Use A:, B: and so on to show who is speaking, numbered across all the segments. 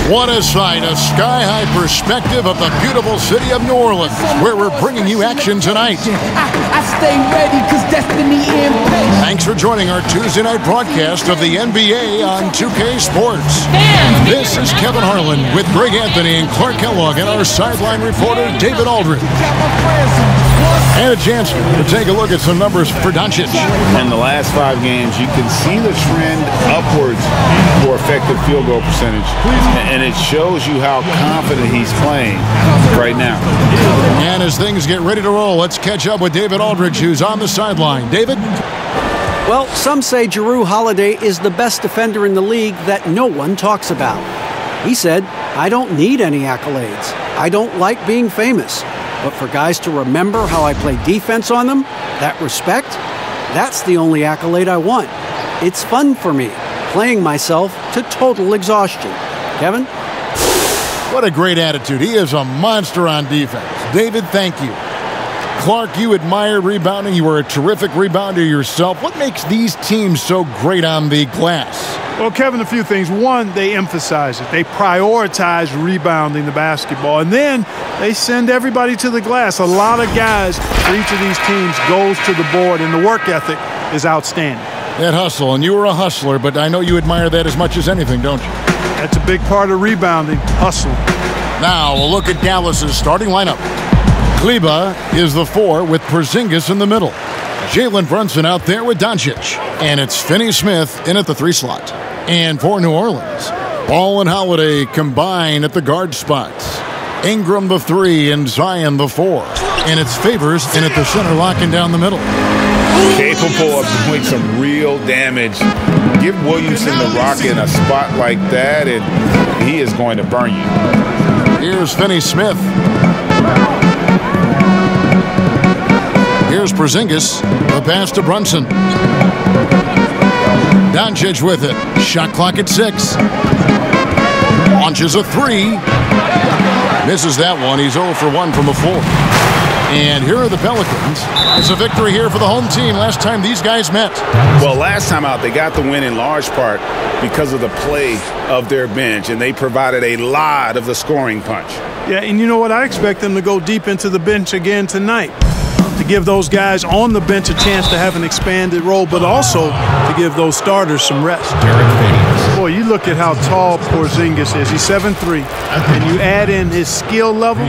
A: What a sight, a sky-high perspective of the beautiful city of New Orleans, where we're bringing you action tonight.
B: I stay ready because destiny impatient.
A: Thanks for joining our Tuesday night broadcast of the NBA on 2K Sports. This is Kevin Harlan with Greg Anthony and Clark Kellogg and our sideline reporter, David Aldridge. And a chance to take a look at some numbers for Doncic.
C: In the last 5 games, you can see the trend upwards for effective field goal percentage. And it shows you how confident he's playing right now.
A: And as things get ready to roll, let's catch up with David Aldridge, who's on the sideline. David?
D: Well, some say Jrue Holiday is the best defender in the league that no one talks about. He said, "I don't need any accolades. I don't like being famous. But for guys to remember how I play defense on them, that respect, that's the only accolade I want. It's fun for me, playing myself to total exhaustion." Kevin?
A: What a great attitude. He is a monster on defense. David, thank you. Clark, you admire rebounding. You were a terrific rebounder yourself. What makes these teams so great on the glass?
E: Well, Kevin, a few things. One, they emphasize it. They prioritize rebounding the basketball. And then they send everybody to the glass. A lot of guys for each of these teams goes to the board, and the work ethic is outstanding.
A: That hustle, and you were a hustler, but I know you admire that as much as anything, don't you?
E: That's a big part of rebounding, hustling.
A: Now, we'll look at Dallas's starting lineup. Kleba is the 4 with Porzingis in the middle. Jalen Brunson out there with Doncic. And it's Finney-Smith in at the 3 slot. And for New Orleans, Ball and Holiday combine at the guard spots. Ingram the 3 and Zion the 4. And it's Favors in at the center, locking down the middle.
C: Capable of doing some real damage. Give Williamson the rock in a spot like that, and he is going to burn you.
A: Here's Finney-Smith. Here's Porzingis. The pass to Brunson. Doncic with it. Shot clock at 6. Launches a 3. Misses that one. He's 0 for 1 from the floor. And here are the Pelicans. It's a victory here for the home team. Last time these guys met.
C: Well, last time out, they got the win in large part because of the play of their bench, and they provided a lot of the scoring punch.
E: Yeah, and you know what? I expect them to go deep into the bench again tonight, to give those guys on the bench a chance to have an expanded role, but also to give those starters some rest. Boy, you look at how tall Porzingis is. He's 7'3", and you add in his skill level,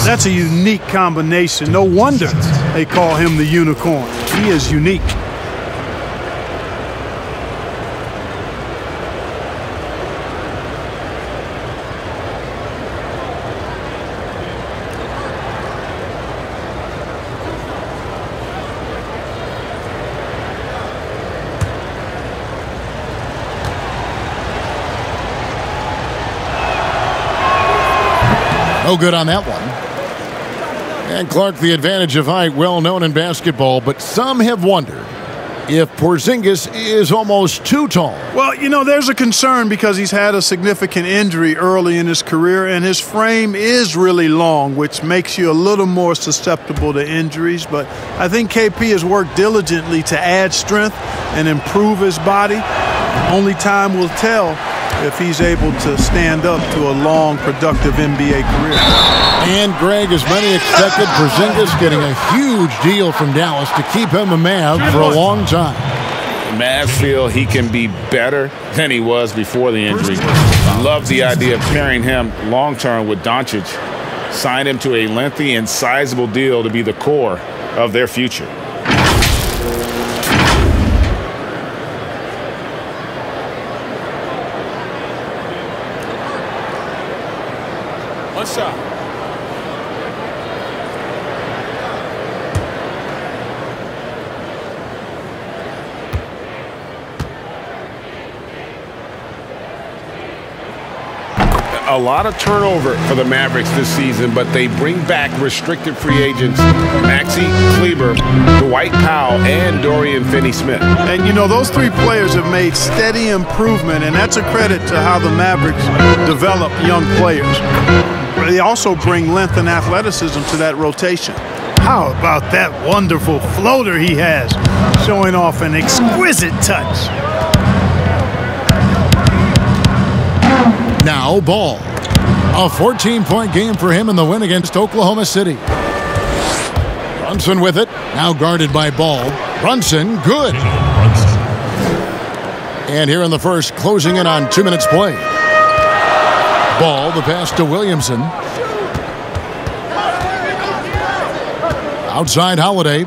E: that's a unique combination. No wonder they call him the unicorn. He is unique.
A: No good on that one. And Clark, the advantage of height, well known in basketball, but some have wondered if Porzingis is almost too tall.
E: Well, you know, there's a concern because he's had a significant injury early in his career, and his frame is really long, which makes you a little more susceptible to injuries. But I think KP has worked diligently to add strength and improve his body. Only time will tell if he's able to stand up to a long, productive NBA career.
A: And Greg, as many expected, Porzingis getting a huge deal from Dallas to keep him a Mav for a long time.
C: Mavs feel he can be better than he was before the injury. Love the idea of pairing him long-term with Doncic. Signed him to a lengthy and sizable deal to be the core of their future.
F: What's up?
C: A lot of turnover for the Mavericks this season, but they bring back restricted free agents Maxey Kleber, Dwight Powell, and Dorian Finney-Smith.
E: And, you know, those 3 players have made steady improvement, and that's a credit to how the Mavericks develop young players. They also bring length and athleticism to that rotation. How about that wonderful floater he has, showing off an exquisite touch.
A: Now Now Ball. A 14-point game for him in the win against Oklahoma City. Brunson with it. Now guarded by Ball. Brunson, good. And here in the first, closing in on 2 minutes play. Ball, the pass to Williamson. Outside Holiday.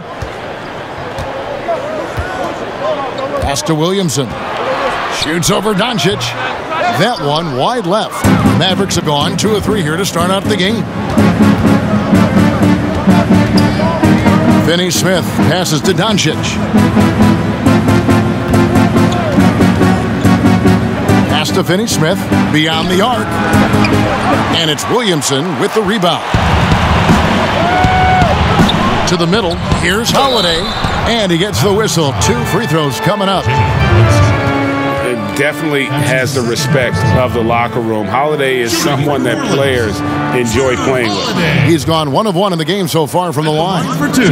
A: Pass to Williamson. Shoots over Doncic. That one wide left. Mavericks have gone 2 of 3 here to start out the game. Finney Smith passes to Doncic. Pass to Finney Smith beyond the arc. And it's Williamson with the rebound. To the middle. Here's Holiday. And he gets the whistle. 2 free throws coming up.
C: Definitely has the respect of the locker room. Holiday is someone that players enjoy playing with.
A: He's gone 1 of 1 in the game so far from the line.
F: For 2.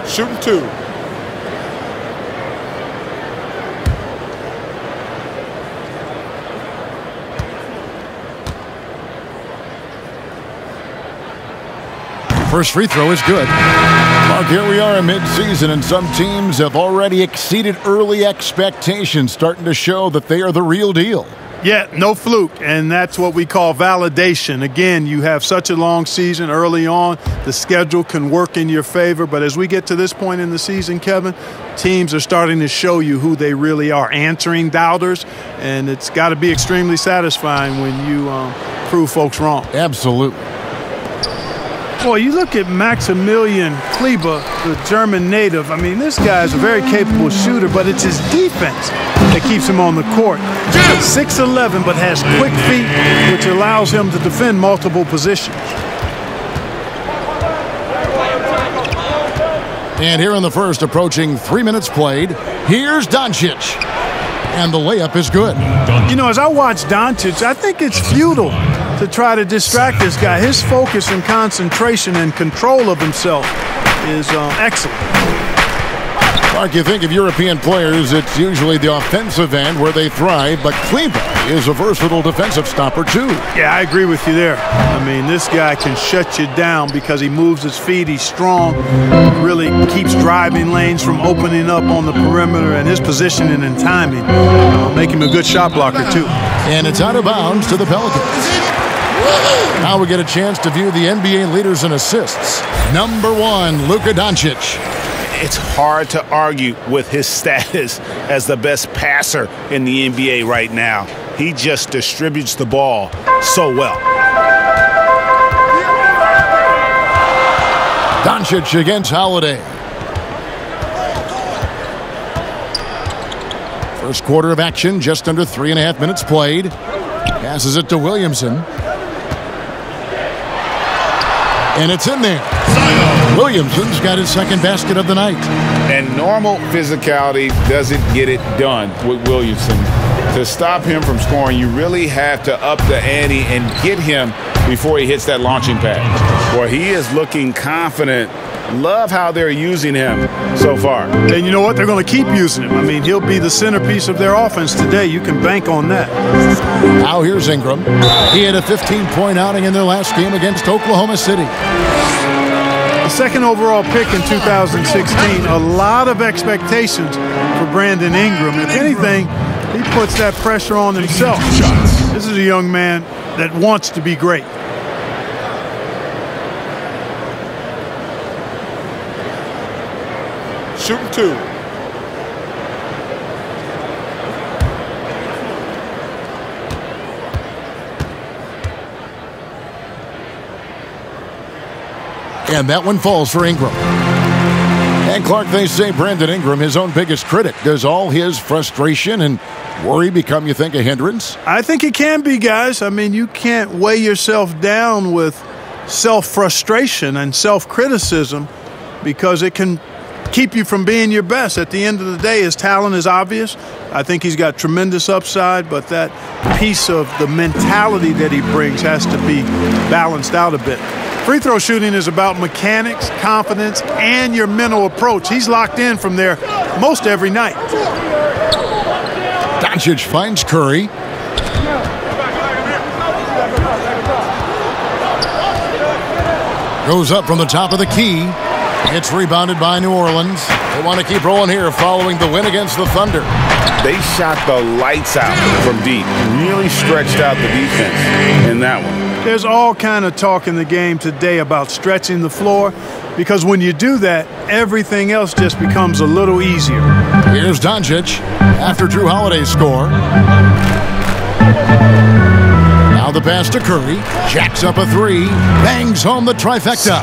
E: Shooting 2.
A: First free throw is good. Mark, here we are in mid-season, and some teams have already exceeded early expectations, starting to show that they are the real deal.
E: Yeah, no fluke, and that's what we call validation. Again, you have such a long season early on. The schedule can work in your favor, but as we get to this point in the season, Kevin, teams are starting to show you who they really are, answering doubters, and it's got to be extremely satisfying when you prove folks wrong.
A: Absolutely.
E: Boy, you look at Maximilian Kleber, the German native. I mean, this guy is a very capable shooter, but it's his defense that keeps him on the court. 6'11", but has quick feet, which allows him to defend multiple positions.
A: And here in the first, approaching 3 minutes played, here's Doncic. And the layup is good.
E: You know, as I watch Doncic, I think it's futile to try to distract this guy. His focus and concentration and control of himself is excellent.
A: Mark, you think of European players, it's usually the offensive end where they thrive, but Kleber is a versatile defensive stopper too.
E: Yeah, I agree with you there. I mean, this guy can shut you down because he moves his feet, he's strong, really keeps driving lanes from opening up on the perimeter, and his positioning and timing make him a good shot blocker too.
A: And it's out of bounds to the Pelicans. Now we get a chance to view the NBA leaders in assists. Number 1, Luka Doncic.
C: It's hard to argue with his status as the best passer in the NBA right now. He just distributes the ball so well.
A: Doncic against Holiday. First quarter of action, just under 3.5 minutes played. Passes it to Williamson. And it's in there. Williamson's got his second basket of the night.
C: And normal physicality doesn't get it done with Williamson. To stop him from scoring, you really have to up the ante and get him before he hits that launching pad. Boy, he is looking confident. Love how they're using him so far.
E: And you know what? They're going to keep using him. I mean, he'll be the centerpiece of their offense today. You can bank on that.
A: Now here's Ingram. He had a 15-point outing in their last game against Oklahoma City.
E: The second overall pick in 2016, a lot of expectations for Brandon Ingram. If anything, he puts that pressure on himself. This is a young man that wants to be great. Shooting 2.
A: And that one falls for Ingram. And Clark, they say Brandon Ingram, his own biggest critic. Does all his frustration and worry become, you think, a hindrance?
E: I think it can be, guys. I mean, you can't weigh yourself down with self-frustration and self-criticism because it can keep you from being your best. At the end of the day, his talent is obvious. I think he's got tremendous upside, but that piece of the mentality that he brings has to be balanced out a bit. Free throw shooting is about mechanics, confidence, and your mental approach. He's locked in from there most every night.
A: Doncic finds Curry. Goes up from the top of the key. It's rebounded by New Orleans. They want to keep rolling here following the win against the Thunder.
C: They shot the lights out from deep. Really stretched out the defense in that one.
E: There's all kind of talk in the game today about stretching the floor, because when you do that, everything else just becomes a little easier.
A: Here's Doncic after Drew Holiday's score. Now the pass to Curry. Jacks up a three. Bangs home the trifecta.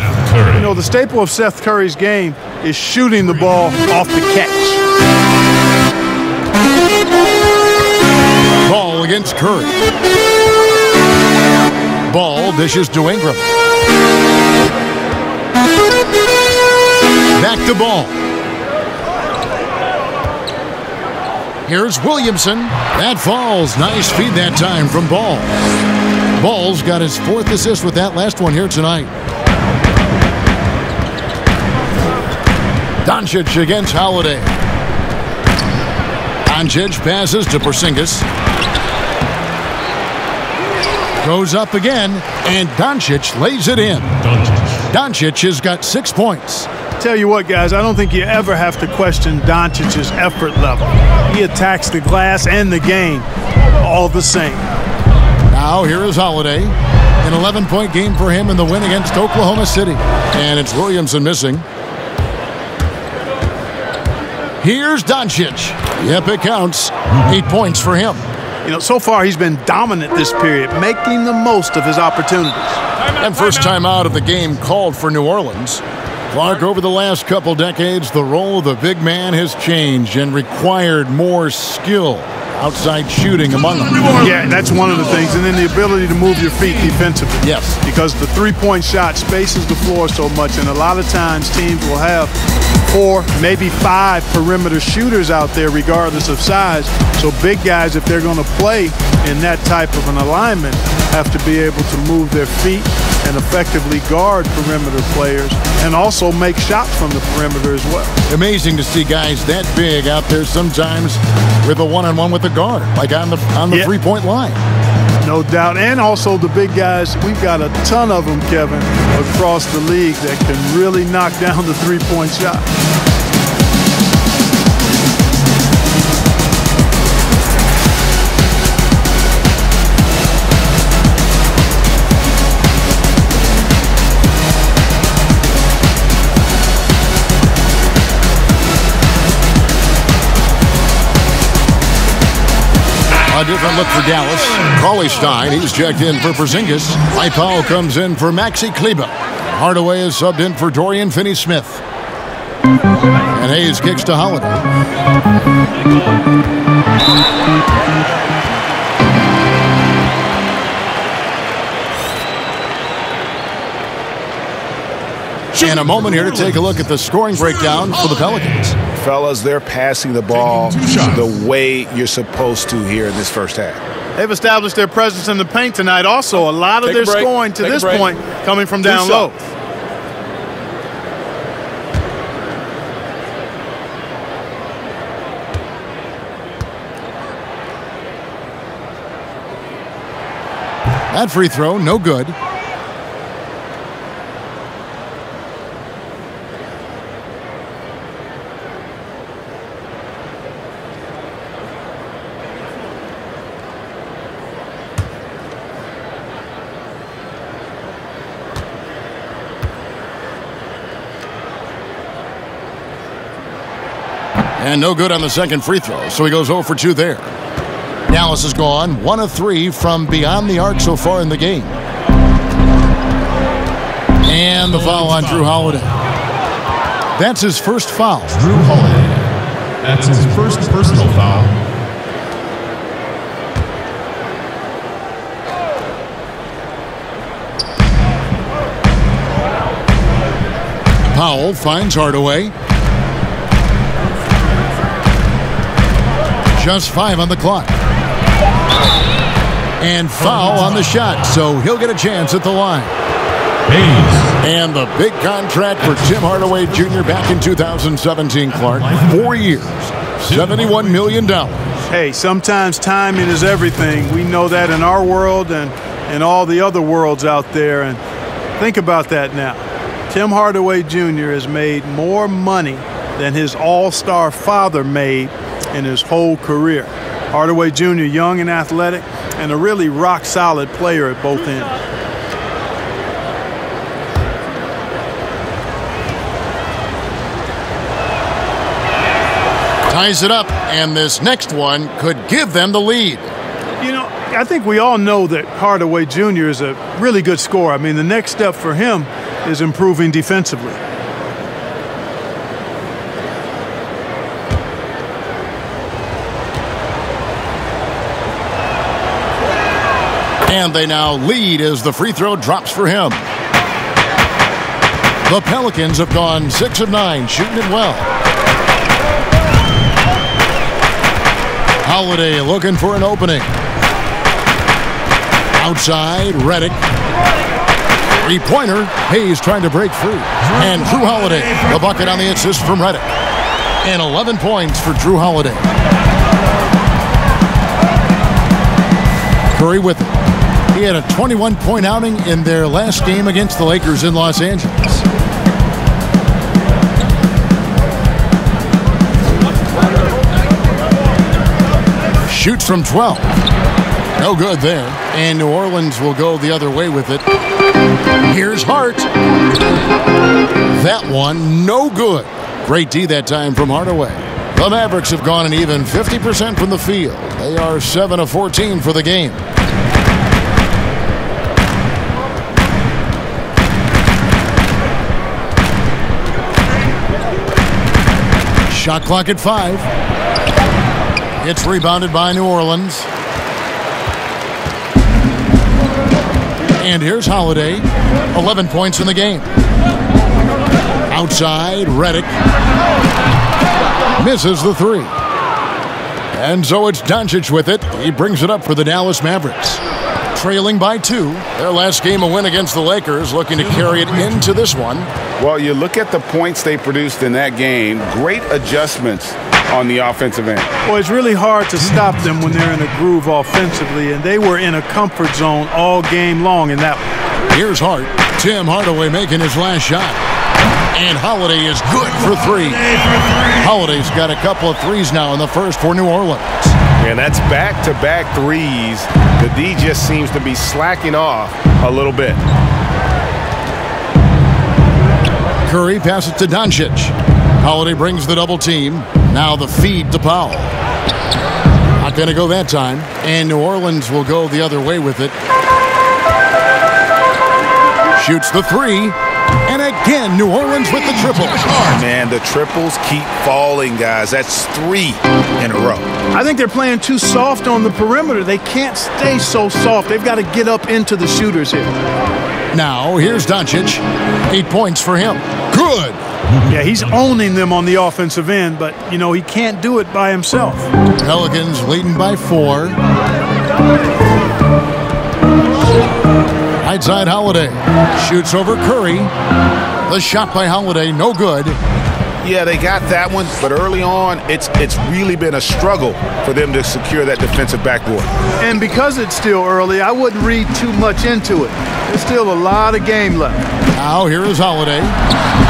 E: You know, the staple of Seth Curry's game is shooting the ball off the catch.
A: Ball against Curry. Ball dishes to Ingram. Back to Ball. Here's Williamson. That falls. Nice feed that time from Ball. Ball's got his 4th assist with that last one here tonight. Doncic against Holiday. Doncic passes to Porzingis. Goes up again, and Doncic lays it in. Doncic has got 6 points.
E: Tell you what, guys, I don't think you ever have to question Doncic's effort level. He attacks the glass and the game all the same.
A: Now here is Holiday. An 11-point game for him in the win against Oklahoma City. And it's Williamson missing. Here's Doncic. Yep, it counts. 8 points for him.
E: You know, so far he's been dominant this period, making the most of his opportunities.
A: And first time out of the game called for New Orleans. Clark, over the last couple decades, the role of the big man has changed and required more skill. Outside shooting among them.
E: Yeah, that's one of the things. And then the ability to move your feet defensively.
A: Yes.
E: Because the three-point shot spaces the floor so much, and a lot of times teams will have 4, maybe 5 perimeter shooters out there regardless of size. So big guys, if they're going to play in that type of an alignment, have to be able to move their feet and effectively guard perimeter players and also make shots from the perimeter as well.
A: Amazing to see guys that big out there sometimes with a one-on-one with the guard, like on the three-point line.
E: No doubt. And also the big guys, we've got a ton of them, Kevin, across the league that can really knock down the three-point shot.
A: A different look for Dallas. Cauley Stein, he's checked in for Porzingis. Powell comes in for Maxi Kleber. Hardaway is subbed in for Dorian Finney-Smith. And Hayes kicks to Holiday. And a moment here to take a look at the scoring breakdown for the Pelicans.
C: Fellas, they're passing the ball the way you're supposed to here in this first half.
E: They've established their presence in the paint tonight. Also, a lot of their scoring to this point coming from down low.
A: That free throw, no good. And no good on the second free throw, so he goes 0 for 2 there. Dallas has gone 1 of 3 from beyond the arc so far in the game. And the foul on Drew Holiday. That's his first foul.
F: Drew Holiday. That's his first personal foul.
A: Powell finds Hardaway. Just 5 on the clock. And foul on the shot, so he'll get a chance at the line. And the big contract for Tim Hardaway Jr. back in 2017, Clark. 4 years, $71 million.
E: Hey, sometimes timing is everything. We know that in our world and all the other worlds out there. And think about that now. Tim Hardaway Jr. has made more money than his all-star father made in his whole career. Hardaway Jr., young and athletic, and a really rock-solid player at both ends.
A: Ties it up, and this next one could give them the lead.
E: You know, I think we all know that Hardaway Jr. is a really good scorer. I mean, the next step for him is improving defensively.
A: And they now lead as the free throw drops for him. The Pelicans have gone 6 of 9, shooting it well. Holiday looking for an opening. Outside, Redick. Three-pointer. Hayes trying to break free. And Drew Holiday, the bucket on the assist from Redick. And 11 points for Drew Holiday. Curry with it. He had a 21-point outing in their last game against the Lakers in Los Angeles. Shoots from 12. No good there. And New Orleans will go the other way with it. Here's Hart. That one, no good. Great D that time from Hardaway. The Mavericks have gone an even 50% from the field. They are 7 of 14 for the game. Shot clock at 5. It's rebounded by New Orleans. And here's Holiday. 11 points in the game. Outside, Redick. Misses the three. And so it's Doncic with it. He brings it up for the Dallas Mavericks. Trailing by 2. Their last game a win against the Lakers, looking to carry it into this one.
C: Well, you look at the points they produced in that game. Great adjustments on the offensive end.
E: Well, it's really hard to stop them when they're in a groove offensively, and they were in a comfort zone all game long in that one.
A: Here's Hart. Tim Hardaway making his last shot. And Holiday is good for 3. Holiday's got a couple of threes now in the first for New Orleans.
G: And that's back-to-back threes. The D just seems to be slacking off a little bit.
A: Curry passes to Doncic. Holiday brings the double team. Now the feed to Powell. Not going to go that time. And New Orleans will go the other way with it. Shoots the 3. And again, New Orleans with the triple.
G: Man, the triples keep falling, guys. That's 3 in a row.
E: I think they're playing too soft on the perimeter. They can't stay so soft. They've got to get up into the shooters here.
A: Now, here's Doncic. 8 points for him. Good.
E: Yeah, he's owning them on the offensive end, but, you know, he can't do it by himself.
A: Pelicans leading by 4. Right side, Holiday. Shoots over Curry. The shot by Holiday, no good.
G: Yeah, they got that one, but early on, it's really been a struggle for them to secure that defensive backboard.
E: And because it's still early, I wouldn't read too much into it. There's still a lot of game left.
A: Now here is Holiday.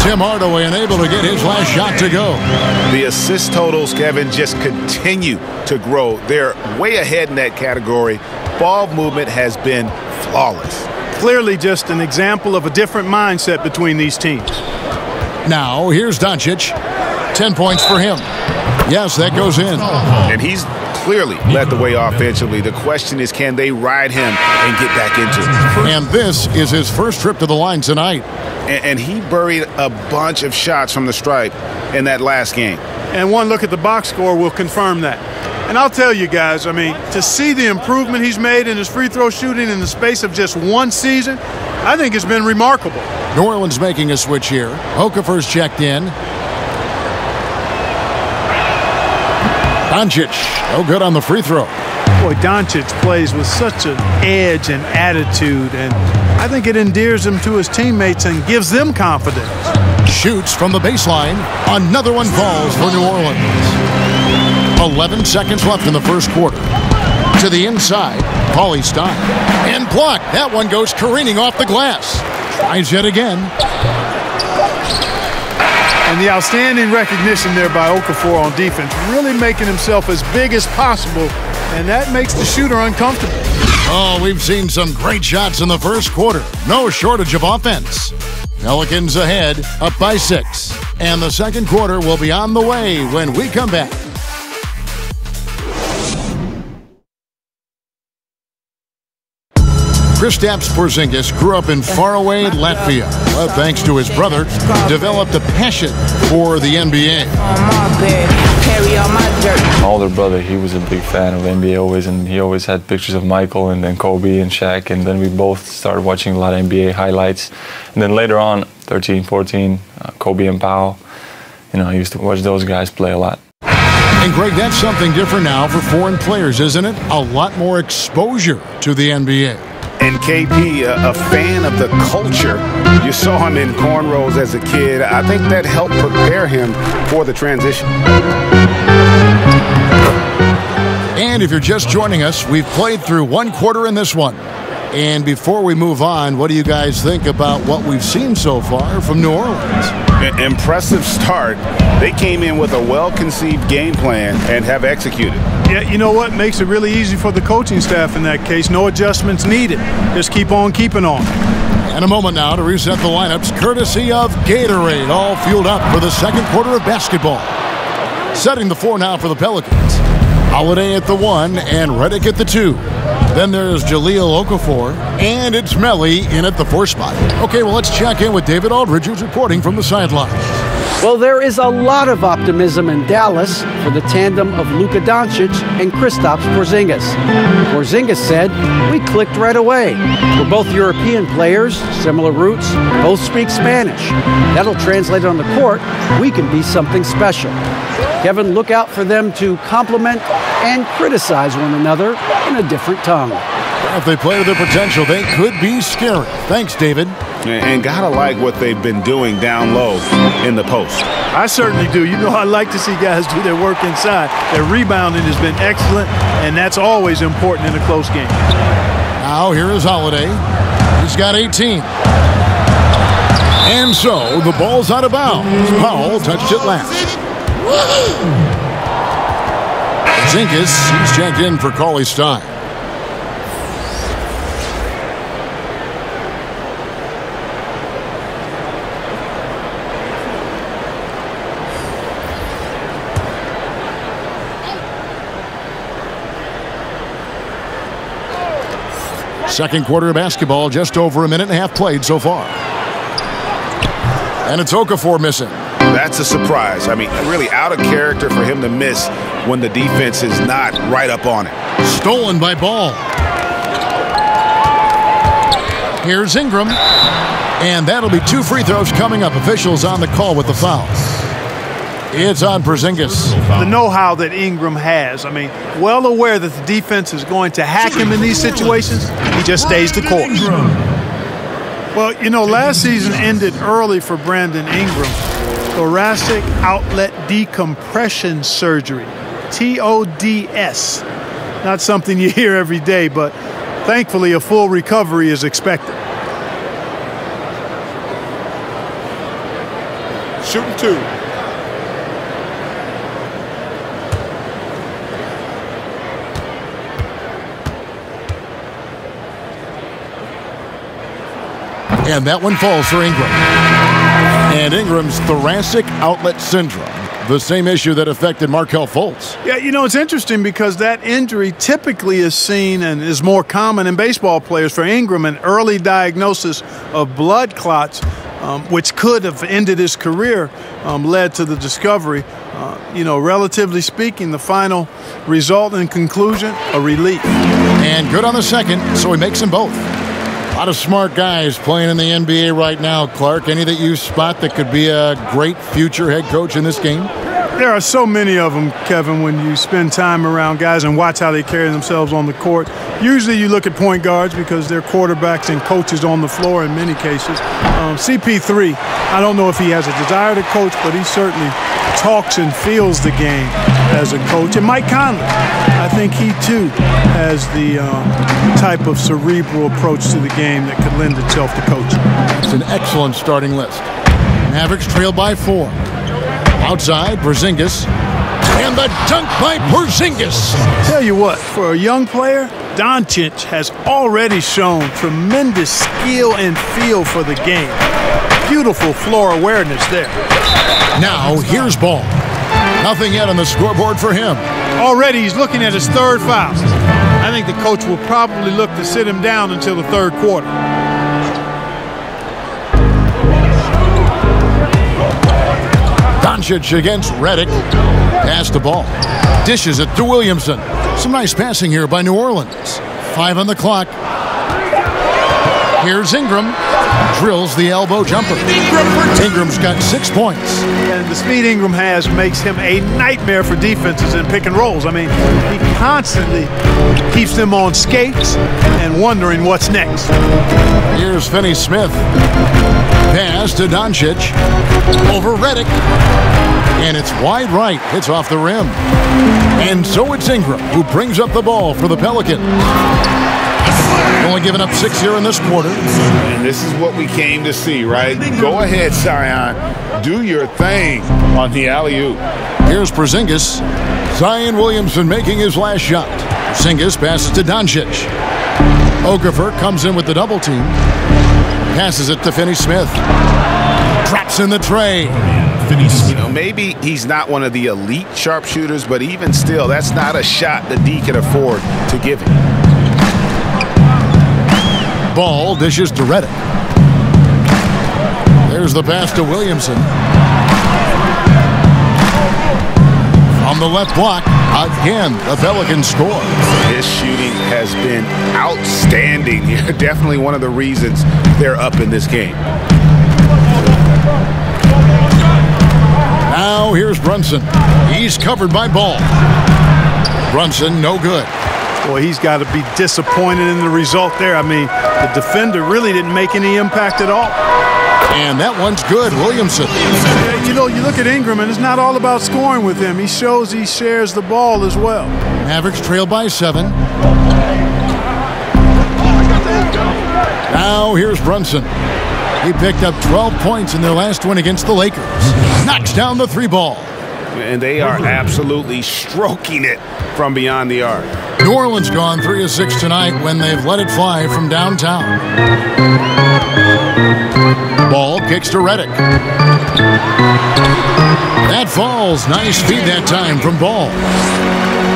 A: Tim Hardaway unable to get his last shot to go.
G: The assist totals, Kevin, just continue to grow. They're way ahead in that category. Ball movement has been flawless.
E: Clearly just an example of a different mindset between these teams.
A: Now, here's Doncic. 10 points for him. Yes, that goes in.
G: And he's clearly led the way offensively. The question is, can they ride him and get back into it?
A: And this is his first trip to the line tonight.
G: And he buried a bunch of shots from the stripe in that last game.
E: And one look at the box score will confirm that. And I'll tell you guys, I mean, to see the improvement he's made in his free throw shooting in the space of just one season, I think it's been remarkable.
A: New Orleans making a switch here. Okafor's checked in. Doncic, no good on the free throw.
E: Boy, Doncic plays with such an edge and attitude, and I think it endears him to his teammates and gives them confidence.
A: Shoots from the baseline. Another one falls for New Orleans. 11 seconds left in the first quarter. To the inside, Paulie Stein. And blocked. That one goes careening off the glass. Tries yet again.
E: And the outstanding recognition there by Okafor on defense, really making himself as big as possible, and that makes the shooter uncomfortable.
A: Oh, we've seen some great shots in the first quarter. No shortage of offense. Pelicans ahead, up by 6. And the second quarter will be on the way when we come back. Kristaps Porzingis grew up in faraway Latvia, but thanks to his brother, developed a passion for the NBA.
H: My older brother, he was a big fan of NBA always, and he always had pictures of Michael and then Kobe and Shaq, and then we both started watching a lot of NBA highlights. And then later on, 13, 14, Kobe and Powell, I used to watch those guys play a lot.
A: And Greg, that's something different now for foreign players, isn't it? A lot more exposure to the NBA.
G: And KP, a fan of the culture. You saw him in cornrows as a kid. I think that helped prepare him for the transition.
A: And if you're just joining us, we've played through one quarter in this one. And before we move on, what do you guys think about what we've seen so far from New Orleans?
G: Impressive start. They came in with a well-conceived game plan and have executed.
E: Yeah, you know what? Makes it really easy for the coaching staff in that case. No adjustments needed. Just keep on keeping on.
A: And a moment now to reset the lineups, courtesy of Gatorade, all fueled up for the second quarter of basketball. Setting the floor now for the Pelicans. Holiday at the 1 and Redick at the 2. Then there's Jahlil Okafor, and it's Melly in at the 4 spot. Okay, well, let's check in with David Aldridge, who's reporting from the sidelines.
D: Well, there is a lot of optimism in Dallas for the tandem of Luka Doncic and Kristaps Porzingis. Porzingis said, "We clicked right away. We're both European players, similar roots, both speak Spanish. That'll translate on the court. We can be something special." Kevin, look out for them to compliment and criticize one another in a different tongue.
A: If they play to their potential, they could be scary. Thanks, David.
G: And gotta like what they've been doing down low in the post.
E: I certainly do. I like to see guys do their work inside. Their rebounding has been excellent, and that's always important in a close game.
A: Now, here is Holiday. He's got 18. And so, the ball's out of bounds. Powell touched it last. Porzingis, he's checked in for Paulie Stein. Second quarter of basketball, just over a minute and a half played so far. And it's Okafor missing.
G: That's a surprise. I mean, really out of character for him to miss when the defense is not right up on it.
A: Stolen by Ball. Here's Ingram. And that'll be 2 free throws coming up. Officials on the call with the foul. It's on Porzingis.
E: The know-how that Ingram has. I mean, well aware that the defense is going to hack him in these situations. He just stays the course. Well, last season ended early for Brandon Ingram. Thoracic outlet decompression surgery. TODS. Not something you hear every day, but thankfully a full recovery is expected.
G: Shooting 2.
A: And that one falls for Ingram. And Ingram's thoracic outlet syndrome, the same issue that affected Markelle Fultz.
E: Yeah, it's interesting because that injury typically is seen and is more common in baseball players. For Ingram, an early diagnosis of blood clots, which could have ended his career, led to the discovery. Relatively speaking, the final result and conclusion, a relief.
A: And good on the second, so he makes them both. A lot of smart guys playing in the NBA right now, Clark. Any that you spot that could be a great future head coach in this game?
E: There are so many of them, Kevin, when you spend time around guys and watch how they carry themselves on the court. Usually you look at point guards because they're quarterbacks and coaches on the floor in many cases. CP3, I don't know if he has a desire to coach, but he certainly talks and feels the game as a coach. And Mike Conley, I think he too has the type of cerebral approach to the game that could lend itself to coaching.
A: It's an excellent starting list. Mavericks trail by 4. Outside, Porzingis. And the dunk by Porzingis.
E: Tell you what, for a young player, Doncic has already shown tremendous skill and feel for the game. Beautiful floor awareness there.
A: Now, here's Ball. Nothing yet on the scoreboard for him.
E: Already he's looking at his third foul. I think the coach will probably look to sit him down until the third quarter.
A: Doncic against Redick. Pass the ball. Dishes it to Williamson. Some nice passing here by New Orleans. 5 on the clock. Here's Ingram. Drills the elbow jumper. Ingram's got 6 points.
E: And the speed Ingram has makes him a nightmare for defenses in pick and rolls. I mean, he constantly keeps them on skates and wondering what's next.
A: Here's Finney Smith. Pass to Doncic. Over Redick. And it's wide right. Hits off the rim. And so it's Ingram who brings up the ball for the Pelicans. Only giving up 6 here in this quarter.
C: And this is what we came to see, right? Go ahead, Zion. Do your thing on the alley-oop.
A: Here's Porzingis. Zion Williamson making his last shot. Porzingis passes to Doncic. Okafor comes in with the double team. Passes it to Finney Smith. Drops in the tray.
G: You know, maybe he's not one of the elite sharpshooters, but even still, that's not a shot that D can afford to give him.
A: Ball dishes to Redick. There's the pass to Williamson. On the left block, again, the Pelicans score.
G: His shooting has been outstanding. Definitely one of the reasons they're up in this game.
A: Now here's Brunson. He's covered by Ball. Brunson, no good.
E: Boy, he's got to be disappointed in the result there. I mean, the defender really didn't make any impact at all.
A: And that one's good, Williamson.
E: You know, you look at Ingram, and it's not all about scoring with him. He shows he shares the ball as well.
A: Mavericks trail by 7. Now here's Brunson. He picked up 12 points in their last win against the Lakers. Knocks down the 3 ball.
G: And they are absolutely stroking it from beyond the arc.
A: New Orleans gone 3 of 6 tonight when they've let it fly from downtown. Ball kicks to Redick. That falls. Nice feed that time from Ball.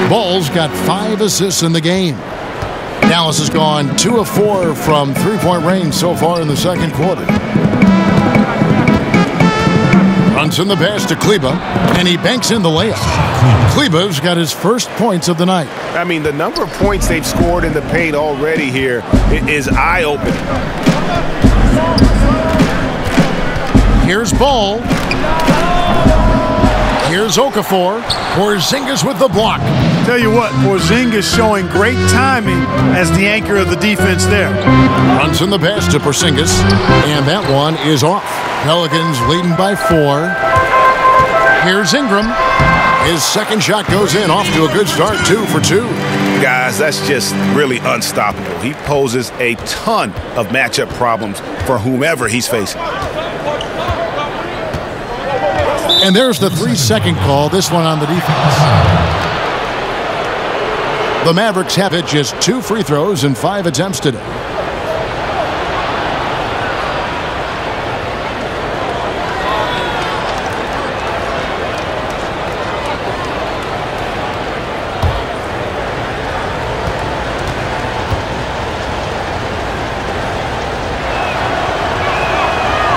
A: Ball's got 5 assists in the game. Dallas has gone 2 of 4 from 3-point range so far in the second quarter. Runs in the pass to Kleber, and he banks in the layup. Kleber's got his first points of the night.
G: I mean, the number of points they've scored in the paint already here is eye-opening.
A: Here's Ball. Here's Okafor. Porzingis with the block.
E: Tell you what, Porzingis showing great timing as the anchor of the defense there.
A: Runs in the pass to Porzingis, and that one is off. Pelicans leading by 4. Here's Ingram. His second shot goes in, off to a good start, 2 for 2.
G: Guys, that's just really unstoppable. He poses a ton of matchup problems for whomever he's facing.
A: And there's the 3-second call, this one on the defense. The Mavericks have it just 2 free throws and 5 attempts today.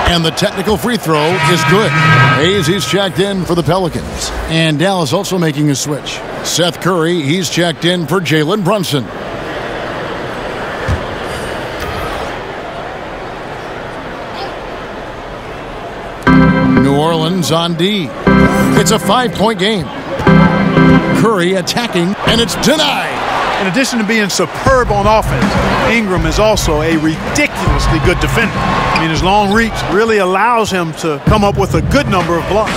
A: And the technical free throw is good. Hayes, he's checked in for the Pelicans. And Dallas also making a switch. Seth Curry, he's checked in for Jalen Brunson. New Orleans on D. It's a 5-point game. Curry attacking, and it's denied.
E: In addition to being superb on offense, Ingram is also a ridiculously good defender. I mean, his long reach really allows him to come up with a good number of blocks.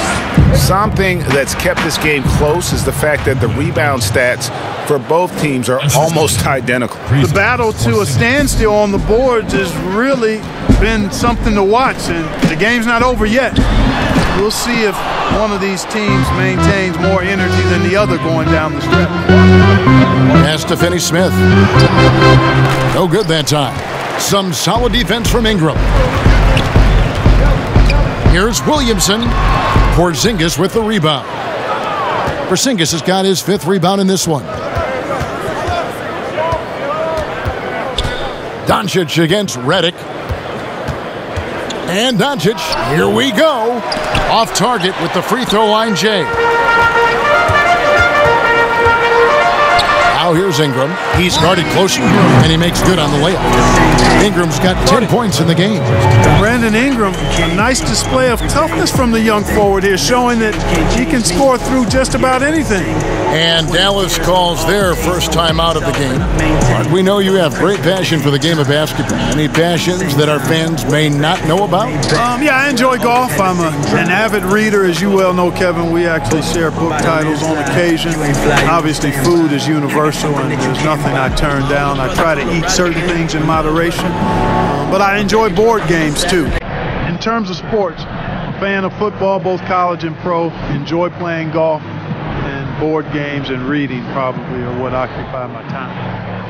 G: Something that's kept this game close is the fact that the rebound stats for both teams are almost identical.
E: The battle to a standstill on the boards has really been something to watch, and the game's not over yet. We'll see if one of these teams maintains more energy than the other going down the stretch.
A: Pass to Finney-Smith. No good that time. Some solid defense from Ingram. Here's Williamson. Porzingis with the rebound. Porzingis has got his 5th rebound in this one. Doncic against Redick. And Doncic, here we go. Off target with the free throw line, Jay. Now here's Ingram. He's guarded closely, and he makes good on the layup. Ingram's got 10 points in the game.
E: Brandon Ingram, a nice display of toughness from the young forward here, showing that he can score through just about anything.
A: And Dallas calls their first time out of the game. But we know you have great passion for the game of basketball. Any passions that our fans may not know about?
E: Yeah, I enjoy golf. I'm an avid reader, as you well know, Kevin. We actually share book titles on occasion. Obviously, food is universal, and there's nothing I turn down. I try to eat certain things in moderation, but I enjoy board games too. In terms of sports, I'm a fan of football, both college and pro. Enjoy playing golf, and board games and reading probably are what occupy my time.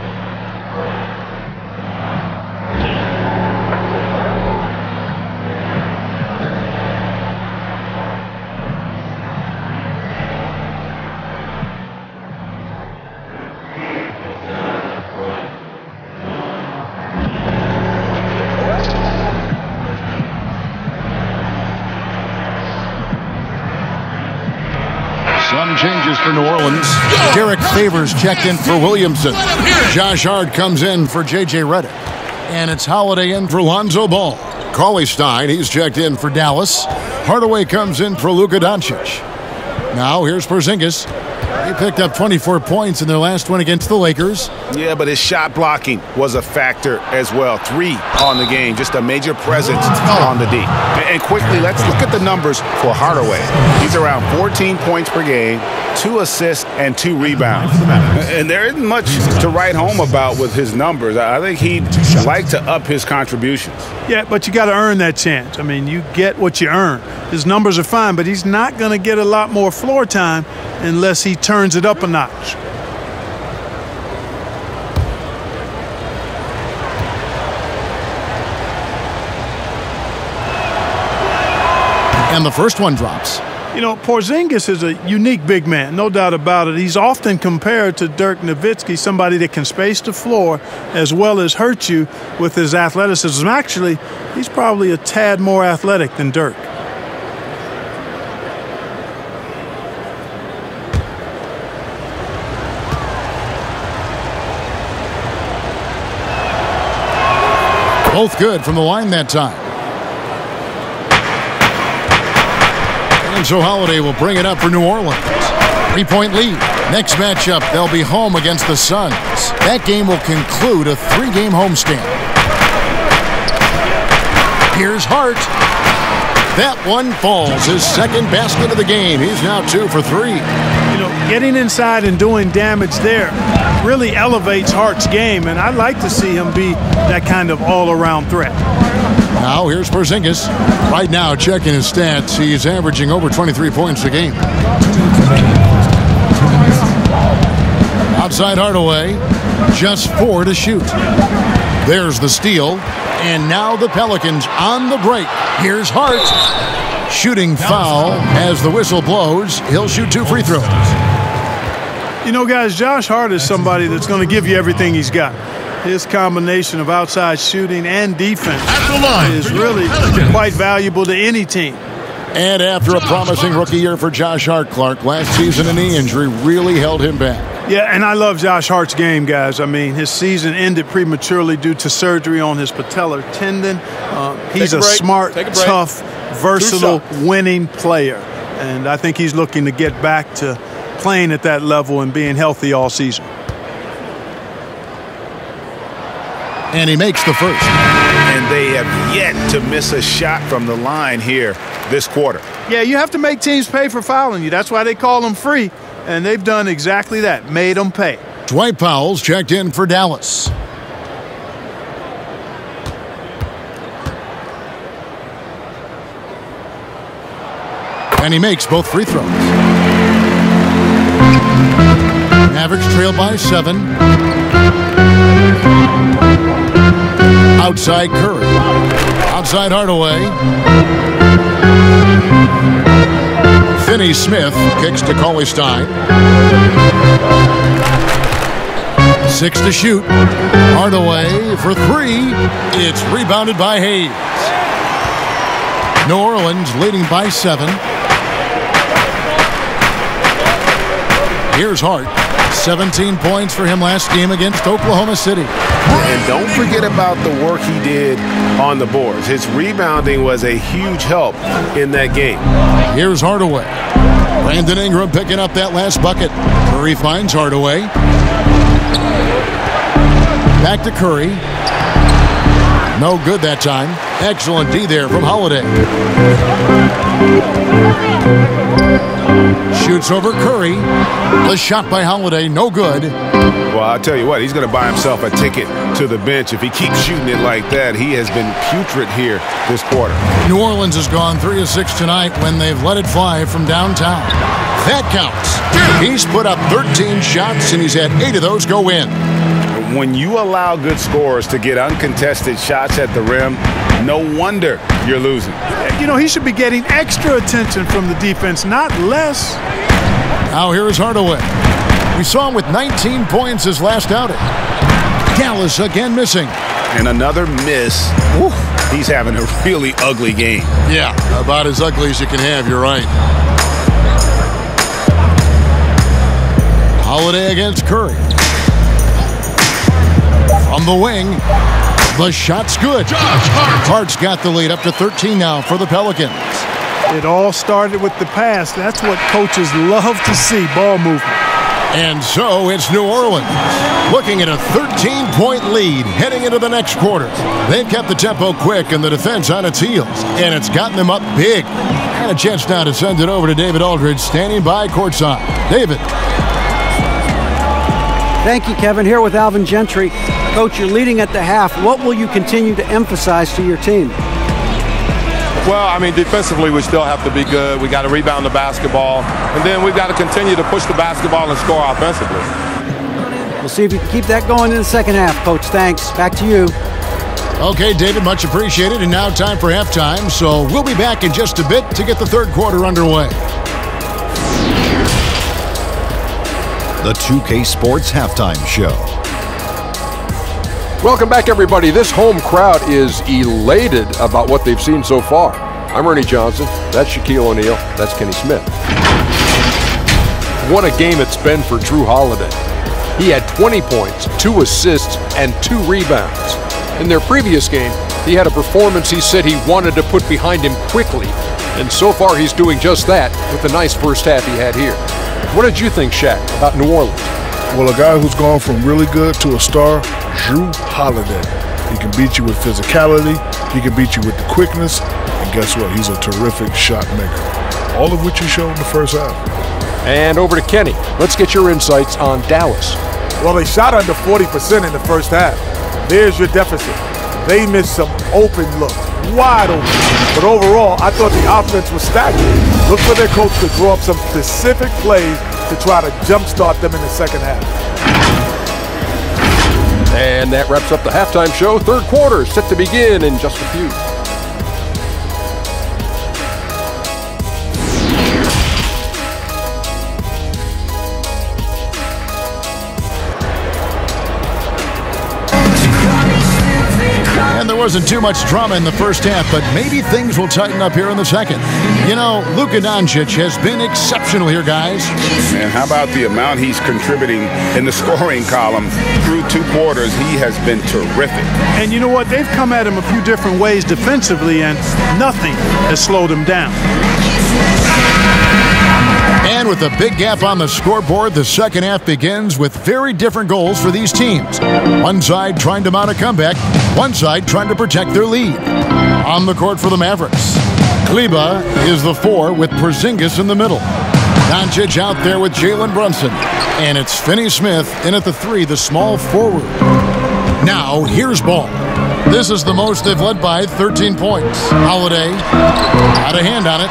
A: Some changes for New Orleans. Derek Favors checked in for Williamson. Josh Hart comes in for J.J. Redick. And it's Holiday in for Lonzo Ball. Cauley Stein, he's checked in for Dallas. Hardaway comes in for Luka Doncic. Now here's Porzingis. He picked up 24 points in their last one against the Lakers.
G: Yeah, but his shot blocking was a factor as well. 3 on the game, just a major presence on the D. And quickly, let's look at the numbers for Hardaway. He's around 14 points per game, 2 assists, and 2 rebounds. And there isn't much to write home about with his numbers. I think he'd like to up his contributions.
E: Yeah, but you got to earn that chance. I mean, you get what you earn. His numbers are fine, but he's not going to get a lot more floor time unless he turns it up a notch.
A: And the first one drops.
E: You know, Porzingis is a unique big man, no doubt about it. He's often compared to Dirk Nowitzki, somebody that can space the floor as well as hurt you with his athleticism. Actually, he's probably a tad more athletic than Dirk.
A: Both good from the line that time. And so Holiday will bring it up for New Orleans. 3-point lead. Next matchup, they'll be home against the Suns. That game will conclude a 3-game homestand. Here's Hart. That one falls. His second basket of the game. He's now 2 for 3.
E: You know, getting inside and doing damage there really elevates Hart's game, and I'd like to see him be that kind of all-around threat.
A: Now here's Porzingis. Right now, checking his stats, he's averaging over 23 points a game. Outside Hardaway, just 4 to shoot. There's the steal, and now the Pelicans on the break. Here's Hart. Shooting foul as the whistle blows. He'll shoot 2 free throws.
E: You know, guys, Josh Hart is somebody that's going to give you everything he's got. His combination of outside shooting and defense is really quite valuable to any team.
A: And after a promising rookie year for Josh Hart, Clark, last season a knee injury really held him back.
E: Yeah, and I love Josh Hart's game, guys. I mean, his season ended prematurely due to surgery on his patellar tendon. He's a smart, tough, versatile, winning player. And I think he's looking to get back to playing at that level and being healthy all season.
A: And he makes the first.
G: And they have yet to miss a shot from the line here this quarter.
E: Yeah, you have to make teams pay for fouling you. That's why they call them free. And they've done exactly that, made them pay.
A: Dwight Powell's checked in for Dallas. And he makes both free throws. Mavericks trail by 7. Outside Curry. Outside Hardaway. Finney-Smith kicks to Cauley-Stein. 6 to shoot. Hardaway for 3. It's rebounded by Hayes. New Orleans leading by 7. Here's Hart. 17 points for him last game against Oklahoma City.
G: And don't forget about the work he did on the boards. His rebounding was a huge help in that game.
A: Here's Hardaway. Brandon Ingram picking up that last bucket. Curry finds Hardaway. Back to Curry. No good that time. Excellent D there from Holiday. Shoots over Curry. The shot by Holiday, no good.
G: Well, I'll tell you what, he's going to buy himself a ticket to the bench. If he keeps shooting it like that, he has been putrid here this quarter.
A: New Orleans has gone 3 of 6 tonight when they've let it fly from downtown. That counts. He's put up 13 shots, and he's had 8 of those go in.
G: When you allow good scorers to get uncontested shots at the rim, no wonder you're losing.
E: You know, he should be getting extra attention from the defense, not less.
A: Now here is Hardaway. We saw him with 19 points his last outing. Dallas again missing.
G: And another miss. Oof, he's having a really ugly game.
A: Yeah, about as ugly as you can have, you're right. Holiday against Curry. From the wing, the shot's good. Hart's got the lead up to 13 now for the Pelicans.
E: It all started with the pass. That's what coaches love to see, ball movement.
A: And so it's New Orleans looking at a 13-point lead heading into the next quarter. They've kept the tempo quick and the defense on its heels, and it's gotten them up big. And a chance now to send it over to David Aldridge standing by courtside. David.
D: Thank you, Kevin. Here with Alvin Gentry. Coach, you're leading at the half. What will you continue to emphasize to your team?
I: Well, I mean, defensively, we still have to be good. We got to rebound the basketball. And then we've got to continue to push the basketball and score offensively.
D: We'll see if you can keep that going in the second half, Coach. Thanks. Back to you.
A: Okay, David, much appreciated. And now time for halftime. So we'll be back in just a bit to get the third quarter underway.
J: The 2K Sports Halftime Show.
K: Welcome back, everybody. This home crowd is elated about what they've seen so far. I'm Ernie Johnson. That's Shaquille O'Neal. That's Kenny Smith. What a game it's been for Drew Holiday. He had 20 points, 2 assists, and 2 rebounds. In their previous game, he had a performance he said he wanted to put behind him quickly. And so far, he's doing just that with the nice first half he had here. What did you think, Shaq, about New Orleans?
L: Well, a guy who's gone from really good to a star, Drew Holiday. He can beat you with physicality, he can beat you with the quickness, and guess what? He's a terrific shot maker. All of which he showed in the first half.
K: And over to Kenny. Let's get your insights on Dallas.
M: Well, they shot under 40% in the first half. There's your deficit. They missed some open looks, wide open. But overall, I thought the offense was stagnant. Look for their coach to draw up some specific plays to try to jumpstart them in the second half.
K: And that wraps up the halftime show. Third quarter set to begin in just a few.
A: And there wasn't too much drama in the first half, but maybe things will tighten up here in the second. You know, Luka Doncic has been exceptional here, guys.
C: Man, how about the amount he's contributing in the scoring column through 2 quarters? He has been terrific.
E: And you know what? They've come at him a few different ways defensively, and nothing has slowed him down.
A: And with a big gap on the scoreboard, the second half begins with very different goals for these teams. One side trying to mount a comeback, one side trying to protect their lead. On the court for the Mavericks, Kleber is the 4 with Porzingis in the middle. Doncic out there with Jalen Brunson. And it's Finney-Smith in at the 3, the small forward. Now, here's Ball. This is the most they've led by 13 points. Holiday had a hand on it.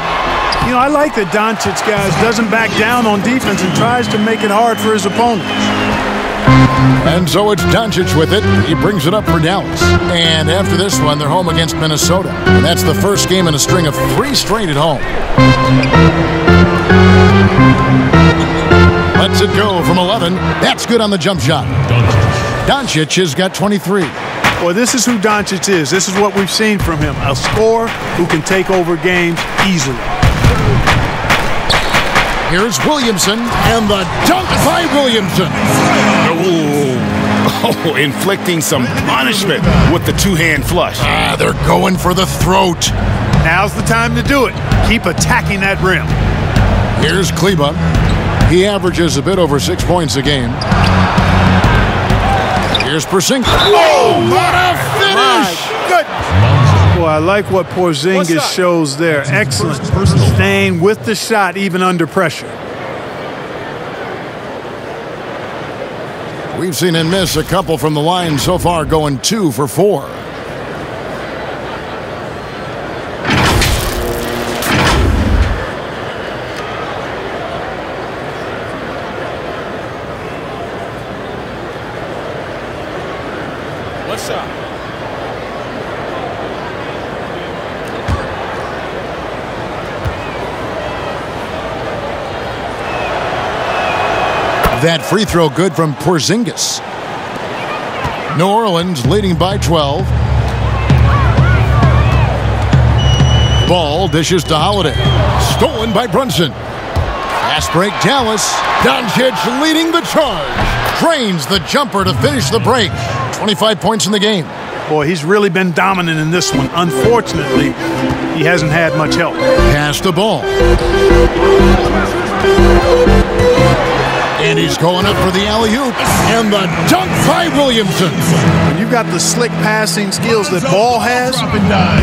E: You know, I like that Doncic, guys, doesn't back down on defense and tries to make it hard for his opponents.
A: And so it's Doncic with it. He brings it up for Dallas. And after this one, they're home against Minnesota. And that's the first game in a string of 3 straight at home. Lets it go from 11. That's good on the jump shot. Doncic has got 23.
E: Well, this is who Doncic is. This is what we've seen from him. A scorer who can take over games easily.
A: Here's Williamson, and the dunk by Williamson.
C: Oh, inflicting some punishment with the 2-hand flush.
A: They're going for the throat.
E: Now's the time to do it. Keep attacking that rim.
A: Here's Kleber. He averages a bit over 6 points a game. Here's Porzingis. Oh, what a finish!
E: Good. Boy, I like what Porzingis shows there. Excellent. Staying with the shot even under pressure.
A: We've seen him miss a couple from the line so far, going 2 for 4.
C: What's up?
A: That free throw good from Porzingis. New Orleans leading by 12. Ball dishes to Holiday. Stolen by Brunson. Fast break Dallas. Doncic leading the charge. Drains the jumper to finish the break. 25 points in the game.
E: Boy, he's really been dominant in this one. Unfortunately, he hasn't had much help.
A: Pass the ball. And he's going up for the alley-oop. And the dunk by Williamson.
E: When you've got the slick passing skills that Ball has,